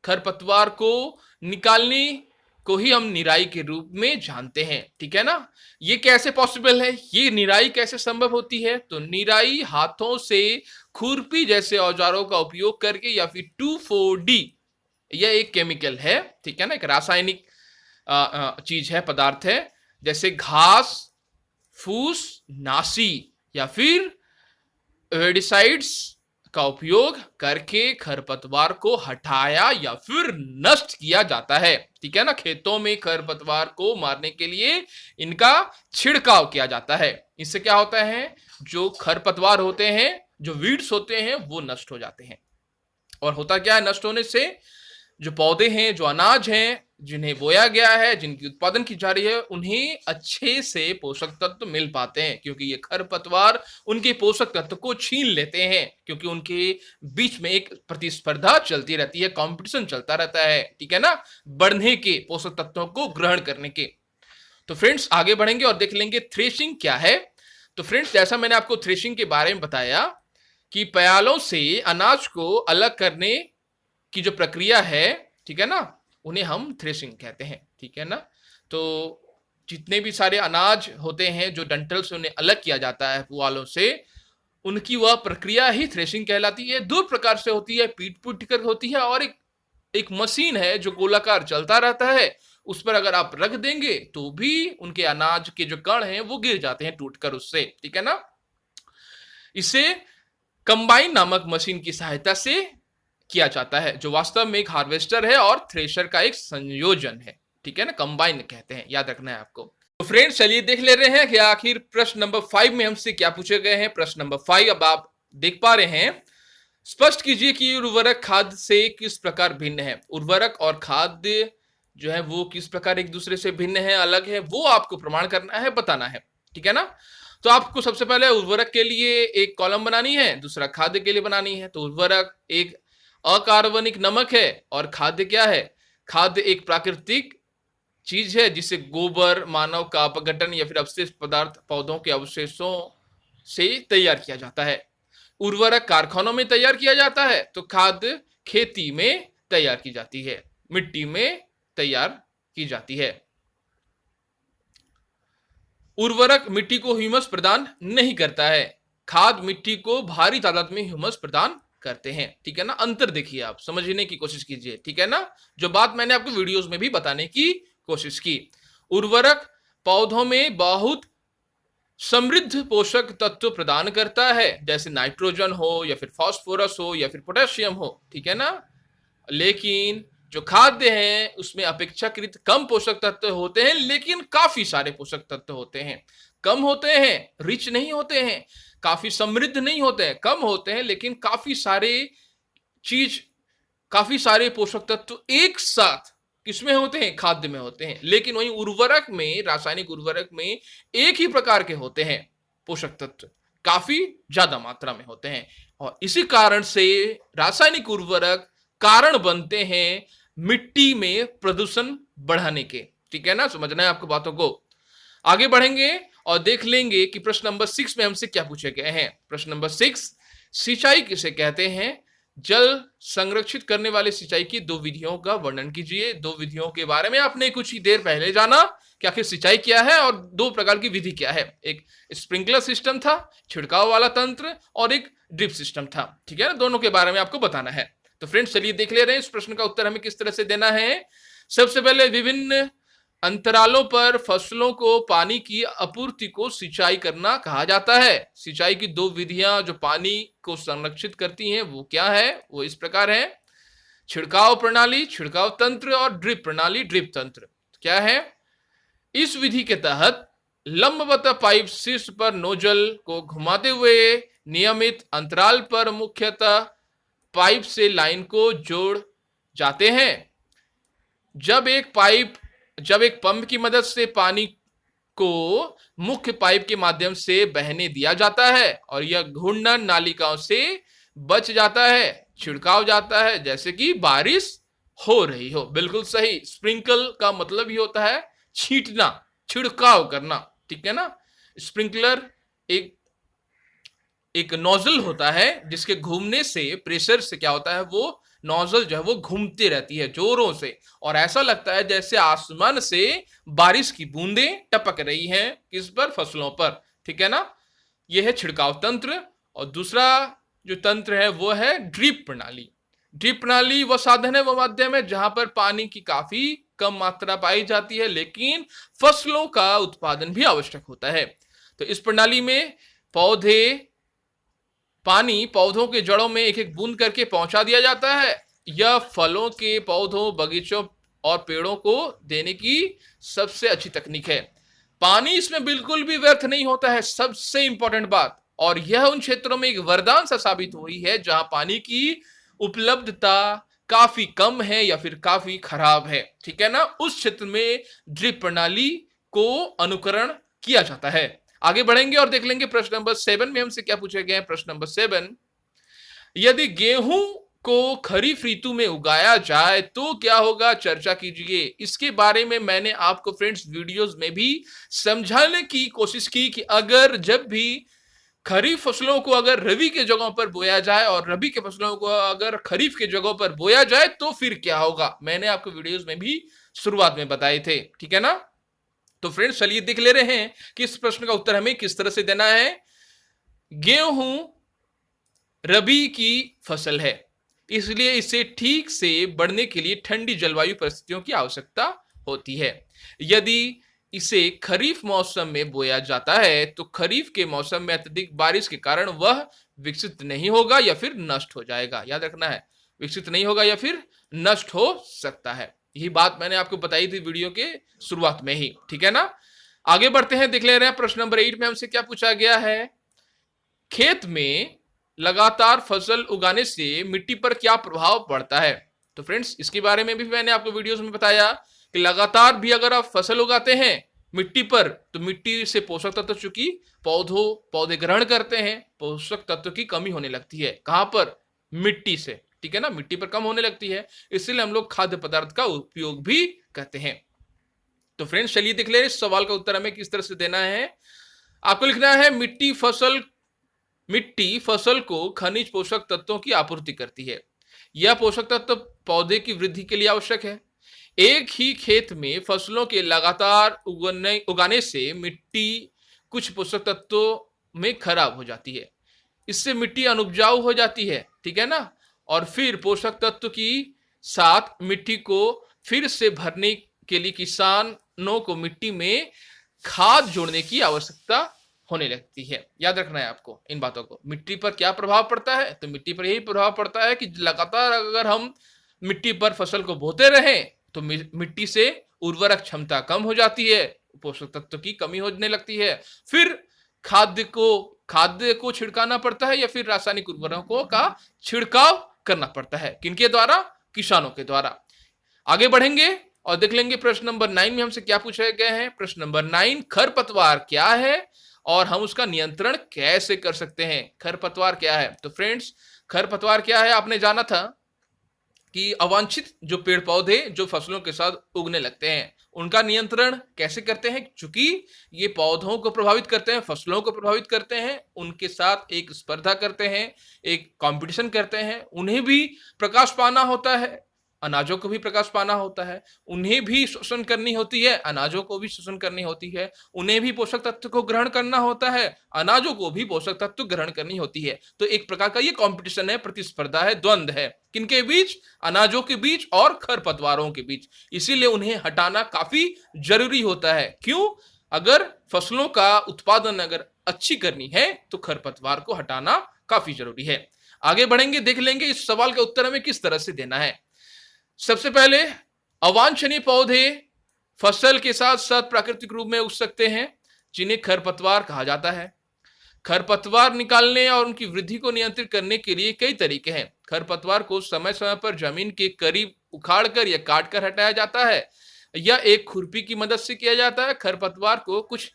खरपतवार को निकालने को ही हम निराई के रूप में जानते हैं, ठीक है ना। ये कैसे पॉसिबल है, ये निराई कैसे संभव होती है। तो निराई हाथों से खुरपी जैसे औजारों का उपयोग करके या फिर 2,4-D, यह एक केमिकल है, ठीक है ना, एक रासायनिक चीज है, पदार्थ है। जैसे घास फूस, नासी या फिर वेडिसाइड्स का उपयोग करके खरपतवार को हटाया या फिर नष्ट किया जाता है। ठीक है ना, खेतों में खरपतवार को मारने के लिए इनका छिड़काव किया जाता है। इससे क्या होता है, जो खरपतवार होते हैं, जो वीड्स होते हैं, वो नष्ट हो जाते हैं। और होता क्या है, नष्ट होने से जो पौधे हैं, जो अनाज हैं, जिन्हें बोया गया है, जिनकी उत्पादन की जा रही है, उन्हें अच्छे से पोषक तत्व मिल पाते हैं, क्योंकि ये खरपतवार उनके पोषक तत्व को छीन लेते हैं, क्योंकि उनके बीच में एक प्रतिस्पर्धा चलती रहती है, कंपटीशन चलता रहता है। ठीक है ना, बढ़ने के, पोषक तत्वों को ग्रहण करने के। तो फ्रेंड्स आगे बढ़ेंगे और देख लेंगे थ्रेशिंग क्या है। तो फ्रेंड्स जैसा मैंने आपको थ्रेशिंग के बारे में बताया कि प्यालों से अनाज को अलग करने की जो प्रक्रिया है, ठीक है ना, उन्हें हम थ्रेशिंग कहते हैं। ठीक है ना, तो जितने भी सारे अनाज होते हैं जो डंठल से उन्हें अलग किया जाता है पुआलों से, उनकी वह प्रक्रिया ही थ्रेशिंग कहलाती है। दो प्रकार से होती है, पीट पीट कर होती है, और एक मशीन है जो गोलाकार चलता रहता है, उस पर अगर आप रख देंगे तो भी उनके अनाज के जो कण हैं वो गिर जाते हैं टूटकर उससे। ठीक है ना, इसे कंबाइन नामक मशीन की सहायता से किया जाता है, जो वास्तव में एक हार्वेस्टर है और थ्रेशर का एक संयोजन है। ठीक है ना, कंबाइन कहते हैं, याद रखना है आपको। तो फ्रेंड्स चलिए देख ले रहे हैं कि आखिर प्रश्न नंबर 5 में हमसे क्या पूछे गए हैं। प्रश्न नंबर 5 अब आप देख पा रहे हैं। स्पष्ट कीजिए कि उर्वरक खाद से किस प्रकार भिन्न है। उर्वरक और खाद्य जो है वो किस प्रकार एक दूसरे से भिन्न है, अलग है, वो आपको प्रमाण करना है, बताना है। ठीक है ना, तो आपको सबसे पहले उर्वरक के लिए एक कॉलम बनानी है, दूसरा खाद्य के लिए बनानी है। तो उर्वरक एक अकार्बनिक नमक है और खाद्य क्या है, खाद्य एक प्राकृतिक चीज है जिसे गोबर, मानव का अपघटन या फिर अवशेष पदार्थ, पौधों के अवशेषों से तैयार किया जाता है। उर्वरक कारखानों में तैयार किया जाता है, तो खाद्य खेती में तैयार की जाती है, मिट्टी में तैयार की जाती है। उर्वरक मिट्टी को ह्यूमस प्रदान नहीं करता है, खाद मिट्टी को भारी तादाद में ह्यूमस प्रदान करते हैं। ठीक है ना, अंतर देखिए, आप समझने की कोशिश कीजिए। ठीक है ना, जो बात मैंने आपको वीडियोस में भी बताने की कोशिश की। उर्वरक पौधों में बहुत समृद्ध पोषक तत्व प्रदान करता है, जैसे नाइट्रोजन हो या फिर फास्फोरस हो या फिर पोटेशियम हो। ठीक है ना, लेकिन जो खाद्य हैं उसमें अपेक्षाकृत कम पोषक तत्व होते हैं, लेकिन काफी सारे पोषक तत्व होते हैं। कम होते हैं, रिच नहीं होते हैं, काफी समृद्ध नहीं होते हैं, कम होते हैं, लेकिन काफी सारे पोषक तत्व एक साथ किसमें होते हैं, खाद्य में होते हैं। लेकिन वहीं उर्वरक में, रासायनिक उर्वरक में एक ही प्रकार के होते हैं पोषक तत्व, काफी ज्यादा मात्रा में होते हैं, और इसी कारण से रासायनिक उर्वरक कारण बनते हैं मिट्टी में प्रदूषण बढ़ाने के। ठीक है ना, समझना है आपको बातों को। आगे बढ़ेंगे और देख लेंगे कि प्रश्न नंबर 6 में हमसे क्या पूछे गए हैं। प्रश्न नंबर 6, सिंचाई किसे कहते हैं। जल संरक्षित करने वाले सिंचाई की दो विधियों का वर्णन कीजिए। दो विधियों के बारे में आपने कुछ ही देर पहले जाना कि आखिर सिंचाई क्या है और दो प्रकार की विधि क्या है। एक स्प्रिंकलर सिस्टम था, छिड़काव वाला तंत्र, और एक ड्रिप सिस्टम था। ठीक है ना, दोनों के बारे में आपको बताना है। तो फ्रेंड्स चलिए देख ले रहे हैं इस प्रश्न का उत्तर हमें किस तरह से देना है। सबसे पहले, विभिन्न अंतरालों पर फसलों को पानी की आपूर्ति को सिंचाई करना कहा जाता है। सिंचाई की दो विधियां जो पानी को संरक्षित करती हैं वो क्या है, वो इस प्रकार है। छिड़काव प्रणाली, छिड़काव तंत्र, और ड्रिप प्रणाली, ड्रिप तंत्र। क्या है, इस विधि के तहत लंबवत पाइप शीर्ष पर नोजल को घुमाते हुए नियमित अंतराल पर मुख्यतः पाइप से लाइन को जोड़ जाते हैं। जब एक पंप की मदद से पानी को मुख्य पाइप के माध्यम से बहने दिया जाता है और यह घूर्णन नालिकाओं से बच जाता है, छिड़काव जाता है, जैसे कि बारिश हो रही हो। बिल्कुल सही। स्प्रिंकल का मतलब ही होता है छींटना, छिड़काव करना। ठीक है ना, स्प्रिंकलर एक नोजल होता है जिसके घूमने से, प्रेशर से क्या होता है, वो नोजल जो है वो घूमती रहती है जोरों से, और ऐसा लगता है जैसे आसमान से बारिश की बूंदें टपक रही हैं किस पर, फसलों पर। ठीक है ना, यह है छिड़काव तंत्र। और दूसरा जो तंत्र है वो है ड्रिप प्रणाली। ड्रिप प्रणाली वह साधन है, वह माध्यम है जहां पर पानी की काफी कम मात्रा पाई जाती है, लेकिन फसलों का उत्पादन भी आवश्यक होता है। तो इस प्रणाली में पानी पौधों के जड़ों में एक एक बूंद करके पहुंचा दिया जाता है। यह फलों के पौधों, बगीचों और पेड़ों को देने की सबसे अच्छी तकनीक है। पानी इसमें बिल्कुल भी व्यर्थ नहीं होता है, सबसे इंपॉर्टेंट बात। और यह उन क्षेत्रों में एक वरदान सा साबित हुई है जहां पानी की उपलब्धता काफी कम है या फिर काफी खराब है, ठीक है ना। उस क्षेत्र में ड्रिप प्रणाली को अनुकरण किया जाता है। आगे बढ़ेंगे और देख लेंगे प्रश्न नंबर 7 में हमसे क्या पूछा गया है। प्रश्न नंबर 7, यदि गेहूं को खरीफ ऋतु में उगाया जाए तो क्या होगा, चर्चा कीजिए। इसके बारे में मैंने आपको फ्रेंड्स वीडियोस में भी समझाने की कोशिश की कि अगर जब भी खरीफ फसलों को अगर रबी के जगहों पर बोया जाए और रबी के फसलों को अगर खरीफ के जगहों पर बोया जाए तो फिर क्या होगा, मैंने आपको वीडियोस में भी शुरुआत में बताए थे, ठीक है ना। तो फ्रेंड्स चलिए देख ले रहे हैं कि इस प्रश्न का उत्तर हमें किस तरह से देना है। गेहूं रबी की फसल है, इसलिए इसे ठीक से बढ़ने के लिए ठंडी जलवायु परिस्थितियों की आवश्यकता होती है। यदि इसे खरीफ मौसम में बोया जाता है तो खरीफ के मौसम में अत्यधिक बारिश के कारण वह विकसित नहीं होगा या फिर नष्ट हो जाएगा। याद रखना है, विकसित नहीं होगा या फिर नष्ट हो सकता है। यही बात मैंने आपको बताई थी वीडियो के शुरुआत में ही, ठीक है ना। आगे बढ़ते हैं, देख ले रहे हैं प्रश्न नंबर 8 में हमसे क्या पूछा गया है। खेत में लगातार फसल उगाने से मिट्टी पर क्या प्रभाव पड़ता है। तो फ्रेंड्स इसके बारे में भी मैंने आपको वीडियोस में बताया कि लगातार भी अगर आप फसल उगाते हैं मिट्टी पर तो मिट्टी से पोषक तत्व चूंकि पौधे ग्रहण करते हैं, पोषक तत्व की कमी होने लगती है। कहां पर, मिट्टी से, ठीक है ना, मिट्टी पर कम होने लगती है, इसलिए हम लोग खाद्य पदार्थ का उपयोग भी करते हैं। तो फ्रेंड्स चलिए देख ले इस सवाल का उत्तर हमें किस तरह से देना है। आपको लिखना है मिट्टी फसल को खनिज पोषक तत्वों की आपूर्ति करती है। यह पोषक तत्व पौधे की वृद्धि के लिए आवश्यक है। एक ही खेत में फसलों के लगातार उगाने से मिट्टी कुछ पोषक तत्वों में खराब हो जाती है, इससे मिट्टी अनुपजाऊ हो जाती है, ठीक है ना। और फिर पोषक तत्व की साथ मिट्टी को फिर से भरने के लिए किसानों को मिट्टी में खाद जोड़ने की आवश्यकता होने लगती है। याद रखना है आपको इन बातों को। मिट्टी पर क्या प्रभाव पड़ता है, तो मिट्टी पर यही प्रभाव पड़ता है कि लगातार अगर हम मिट्टी पर फसल को बोते रहें तो मिट्टी से उर्वरक क्षमता कम हो जाती है, पोषक तत्व की कमी होने लगती है। फिर खाद्य को छिड़काना पड़ता है या फिर रासायनिक उर्वरकों का छिड़काव करना पड़ता है। किनके द्वारा, किसानों के द्वारा। आगे बढ़ेंगे और देख लेंगे प्रश्न नंबर 9 में हमसे क्या पूछा गया है। प्रश्न नंबर 9, खरपतवार क्या है और हम उसका नियंत्रण कैसे कर सकते हैं। खरपतवार क्या है, तो फ्रेंड्स खरपतवार क्या है, आपने जाना था कि अवांछित जो पेड़ पौधे जो फसलों के साथ उगने लगते हैं उनका नियंत्रण कैसे करते हैं। चूंकि ये पौधों को प्रभावित करते हैं, फसलों को प्रभावित करते हैं, उनके साथ एक स्पर्धा करते हैं, एक कंपटीशन करते हैं। उन्हें भी प्रकाश पाना होता है, अनाजों को भी प्रकाश पाना होता है। उन्हें भी शोषण करनी होती है, अनाजों को भी शोषण करनी होती है। उन्हें भी पोषक तत्व को ग्रहण करना होता है, अनाजों को भी पोषक तत्व ग्रहण करनी होती है। तो एक प्रकार का ये कंपटीशन है, प्रतिस्पर्धा है, द्वंद्व है। किनके बीच, अनाजों के बीच और खरपतवारों के बीच। इसीलिए उन्हें हटाना काफी जरूरी होता है। क्यों, अगर फसलों का उत्पादन अगर अच्छी करनी है तो खरपतवार को हटाना काफी जरूरी है। आगे बढ़ेंगे, देख लेंगे इस सवाल का उत्तर हमें किस तरह से देना है। सबसे पहले, अवांछनीय पौधे फसल के साथ साथ प्राकृतिक रूप में उग सकते हैं जिन्हें खरपतवार कहा जाता है। खरपतवार निकालने और उनकी वृद्धि को नियंत्रित करने के लिए कई तरीके हैं। खरपतवार को समय समय पर जमीन के करीब उखाड़कर या काटकर हटाया जाता है या एक खुरपी की मदद से किया जाता है। खरपतवार को कुछ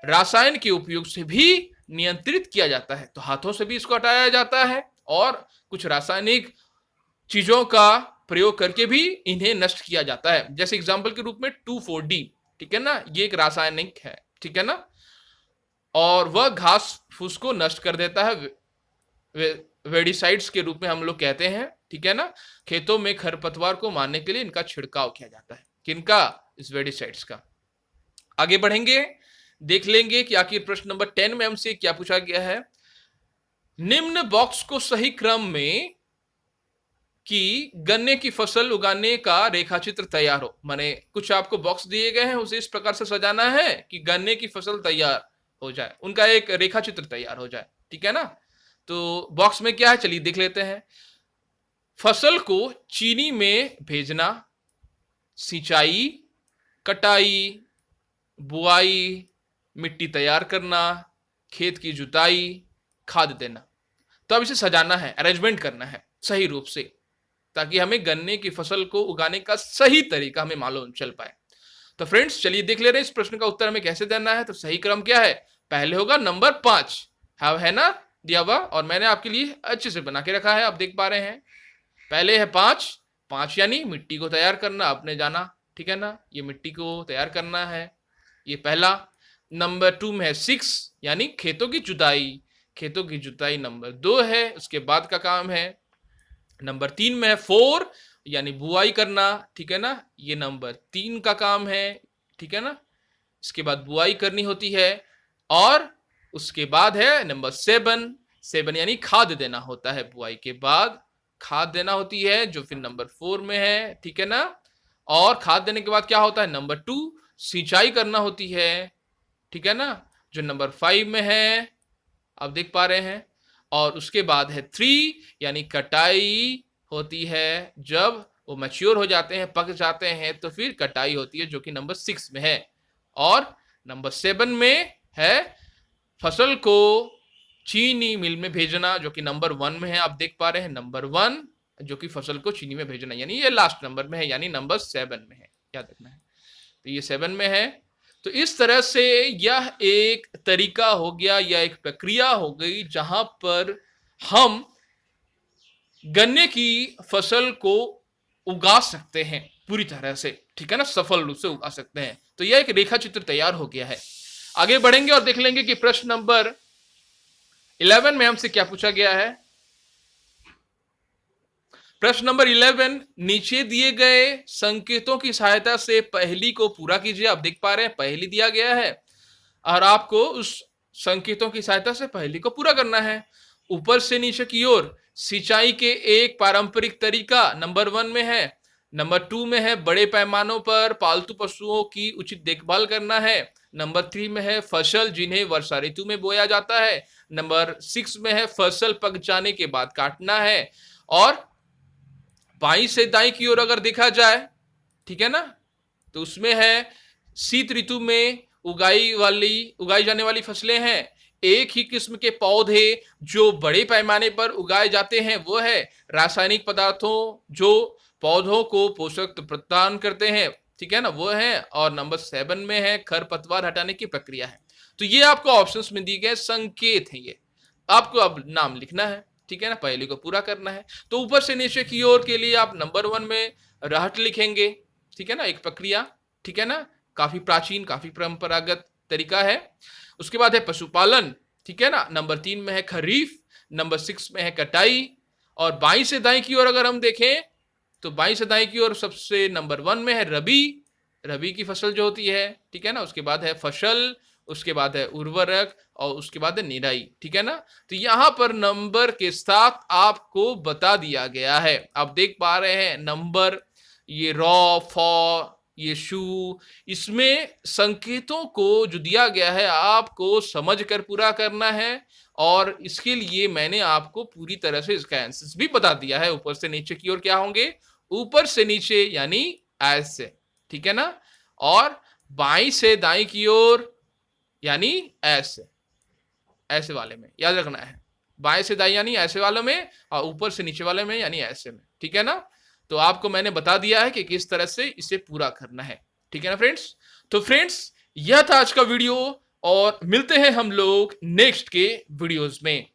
रसायन के उपयोग से भी नियंत्रित किया जाता है, तो हाथों से भी इसको हटाया जाता है और कुछ रासायनिक चीजों का प्रयोग करके भी इन्हें नष्ट किया जाता है। जैसे एग्जांपल के रूप में 2,4-D, ठीक है ना, ये एक रासायनिक है, ठीक है ना, और वह घास फूस को नष्ट कर देता है। वेडिसाइड्स के रूप में हम लोग कहते हैं, ठीक है ना। खेतों में खरपतवार को मारने के लिए इनका छिड़काव किया जाता है। किनका, इस वेडिसाइड्स का। आगे बढ़ेंगे, देख लेंगे कि आखिर प्रश्न नंबर 10 में हमसे क्या पूछा गया है। निम्न बॉक्स को सही क्रम में कि गन्ने की फसल उगाने का रेखाचित्र तैयार हो। माने कुछ आपको बॉक्स दिए गए हैं, उसे इस प्रकार से सजाना है कि गन्ने की फसल तैयार हो जाए, उनका एक रेखाचित्र तैयार हो जाए, ठीक है ना। तो बॉक्स में क्या है चलिए देख लेते हैं। फसल को चीनी में भेजना, सिंचाई, कटाई, बुआई, मिट्टी तैयार करना, खेत की जुताई, खाद देना। तो अब इसे सजाना है, अरेंजमेंट करना है सही रूप से, ताकि हमें गन्ने की फसल को उगाने का सही तरीका हमें मालूम चल पाए। तो फ्रेंड्स चलिए देख ले रहे हैं इस प्रश्न का उत्तर हमें कैसे देना है। तो सही क्रम क्या है, पहले होगा नंबर 5, है ना दिया हुआ, और मैंने आपके लिए अच्छे से बना के रखा है, आप देख पा रहे हैं। पहले है 5 यानी मिट्टी को तैयार करना, आपने जाना, ठीक है ना, ये मिट्टी को तैयार करना है, ये पहला। नंबर 2 में है 6 यानी खेतों की जुताई, खेतों की जुताई नंबर 2 है, उसके बाद का काम है। नंबर 3 में है 4 यानी बुआई करना, ठीक है ना, ये नंबर 3 का काम है, ठीक है ना, इसके बाद बुआई करनी होती है। और उसके बाद है नंबर 7 यानी खाद देना होता है, बुआई के बाद खाद देना होती है, जो फिर नंबर 4 में है, ठीक है ना। और खाद देने के बाद क्या होता है, नंबर 2 सिंचाई करना होती है, ठीक है ना, जो नंबर 5 में है, आप देख पा रहे हैं। और उसके बाद है 3 यानी कटाई होती है, जब वो मैच्योर हो जाते हैं, पक जाते हैं, तो फिर कटाई होती है, जो कि नंबर 6 में है। और नंबर 7 में है फसल को चीनी मिल में भेजना, जो कि नंबर 1 में है, आप देख पा रहे हैं नंबर 1, जो कि फसल को चीनी में भेजना, यानी ये लास्ट नंबर में है, यानी नंबर 7 में है, याद रखना है। तो ये 7 में है। तो इस तरह से यह एक तरीका हो गया या एक प्रक्रिया हो गई जहां पर हम गन्ने की फसल को उगा सकते हैं पूरी तरह से, ठीक है ना, सफल रूप से उगा सकते हैं। तो यह एक रेखा चित्र तैयार हो गया है। आगे बढ़ेंगे और देख लेंगे कि प्रश्न नंबर 11 में हमसे क्या पूछा गया है। प्रश्न नंबर 11, नीचे दिए गए संकेतों की सहायता से पहेली को पूरा कीजिए। आप देख पा रहे हैं पहेली दिया गया है और आपको उस संकेतों की सहायता से पहेली को पूरा करना है। ऊपर से नीचे की ओर सिंचाई के एक पारंपरिक तरीका नंबर 1 में है। नंबर 2 में है बड़े पैमानों पर पालतू पशुओं की उचित देखभाल करना है। नंबर 3 में है फसल जिन्हें वर्षा ऋतु में बोया जाता है। नंबर 6 में है फसल पक जाने के बाद काटना है। और बाईं से दाईं की ओर अगर देखा जाए, ठीक है ना, तो उसमें है शीत ऋतु में उगाई जाने वाली फसलें हैं। एक ही किस्म के पौधे जो बड़े पैमाने पर उगाए जाते हैं वो है रासायनिक पदार्थों जो पौधों को पोषक प्रदान करते हैं, ठीक है ना, वो है। और नंबर 7 में है खरपतवार हटाने की प्रक्रिया है। तो ये आपको ऑप्शंस में दी गए संकेत हैं, ये आपको अब नाम लिखना है, ठीक है ना, पहले को पूरा करना है। तो ऊपर से नीचे की ओर के लिए आप नंबर 1 में रहट लिखेंगे, ठीक है ना, एक प्रक्रिया, ठीक है ना, काफी प्राचीन काफी परंपरागत तरीका है। उसके बाद है पशुपालन, ठीक है ना, नंबर 3 में है खरीफ, नंबर 6 में है कटाई। और बाईं से दाईं की ओर अगर हम देखें तो बाईं से दाईं की ओर सबसे नंबर 1 में है रबी की फसल जो होती है, ठीक है ना, उसके बाद है फसल, उसके बाद है उर्वरक और उसके बाद है निराई, ठीक है ना। तो यहां पर नंबर के साथ आपको बता दिया गया है, आप देख पा रहे हैं नंबर, ये रॉ फॉ ये शू, इसमें संकेतों को जो दिया गया है आपको समझ कर पूरा करना है। और इसके लिए मैंने आपको पूरी तरह से इसका आंसर भी बता दिया है। ऊपर से नीचे की ओर क्या होंगे, ऊपर से नीचे यानी ऐसे, ठीक है ना, और बाईं से दाईं की ओर यानी ऐसे वाले में, याद रखना है, बाएं से दाएं यानी ऐसे वाले में और ऊपर से नीचे वाले में यानी ऐसे में, ठीक है ना। तो आपको मैंने बता दिया है कि किस तरह से इसे पूरा करना है, ठीक है ना फ्रेंड्स। तो फ्रेंड्स यह था आज का वीडियो और मिलते हैं हम लोग नेक्स्ट के वीडियोस में।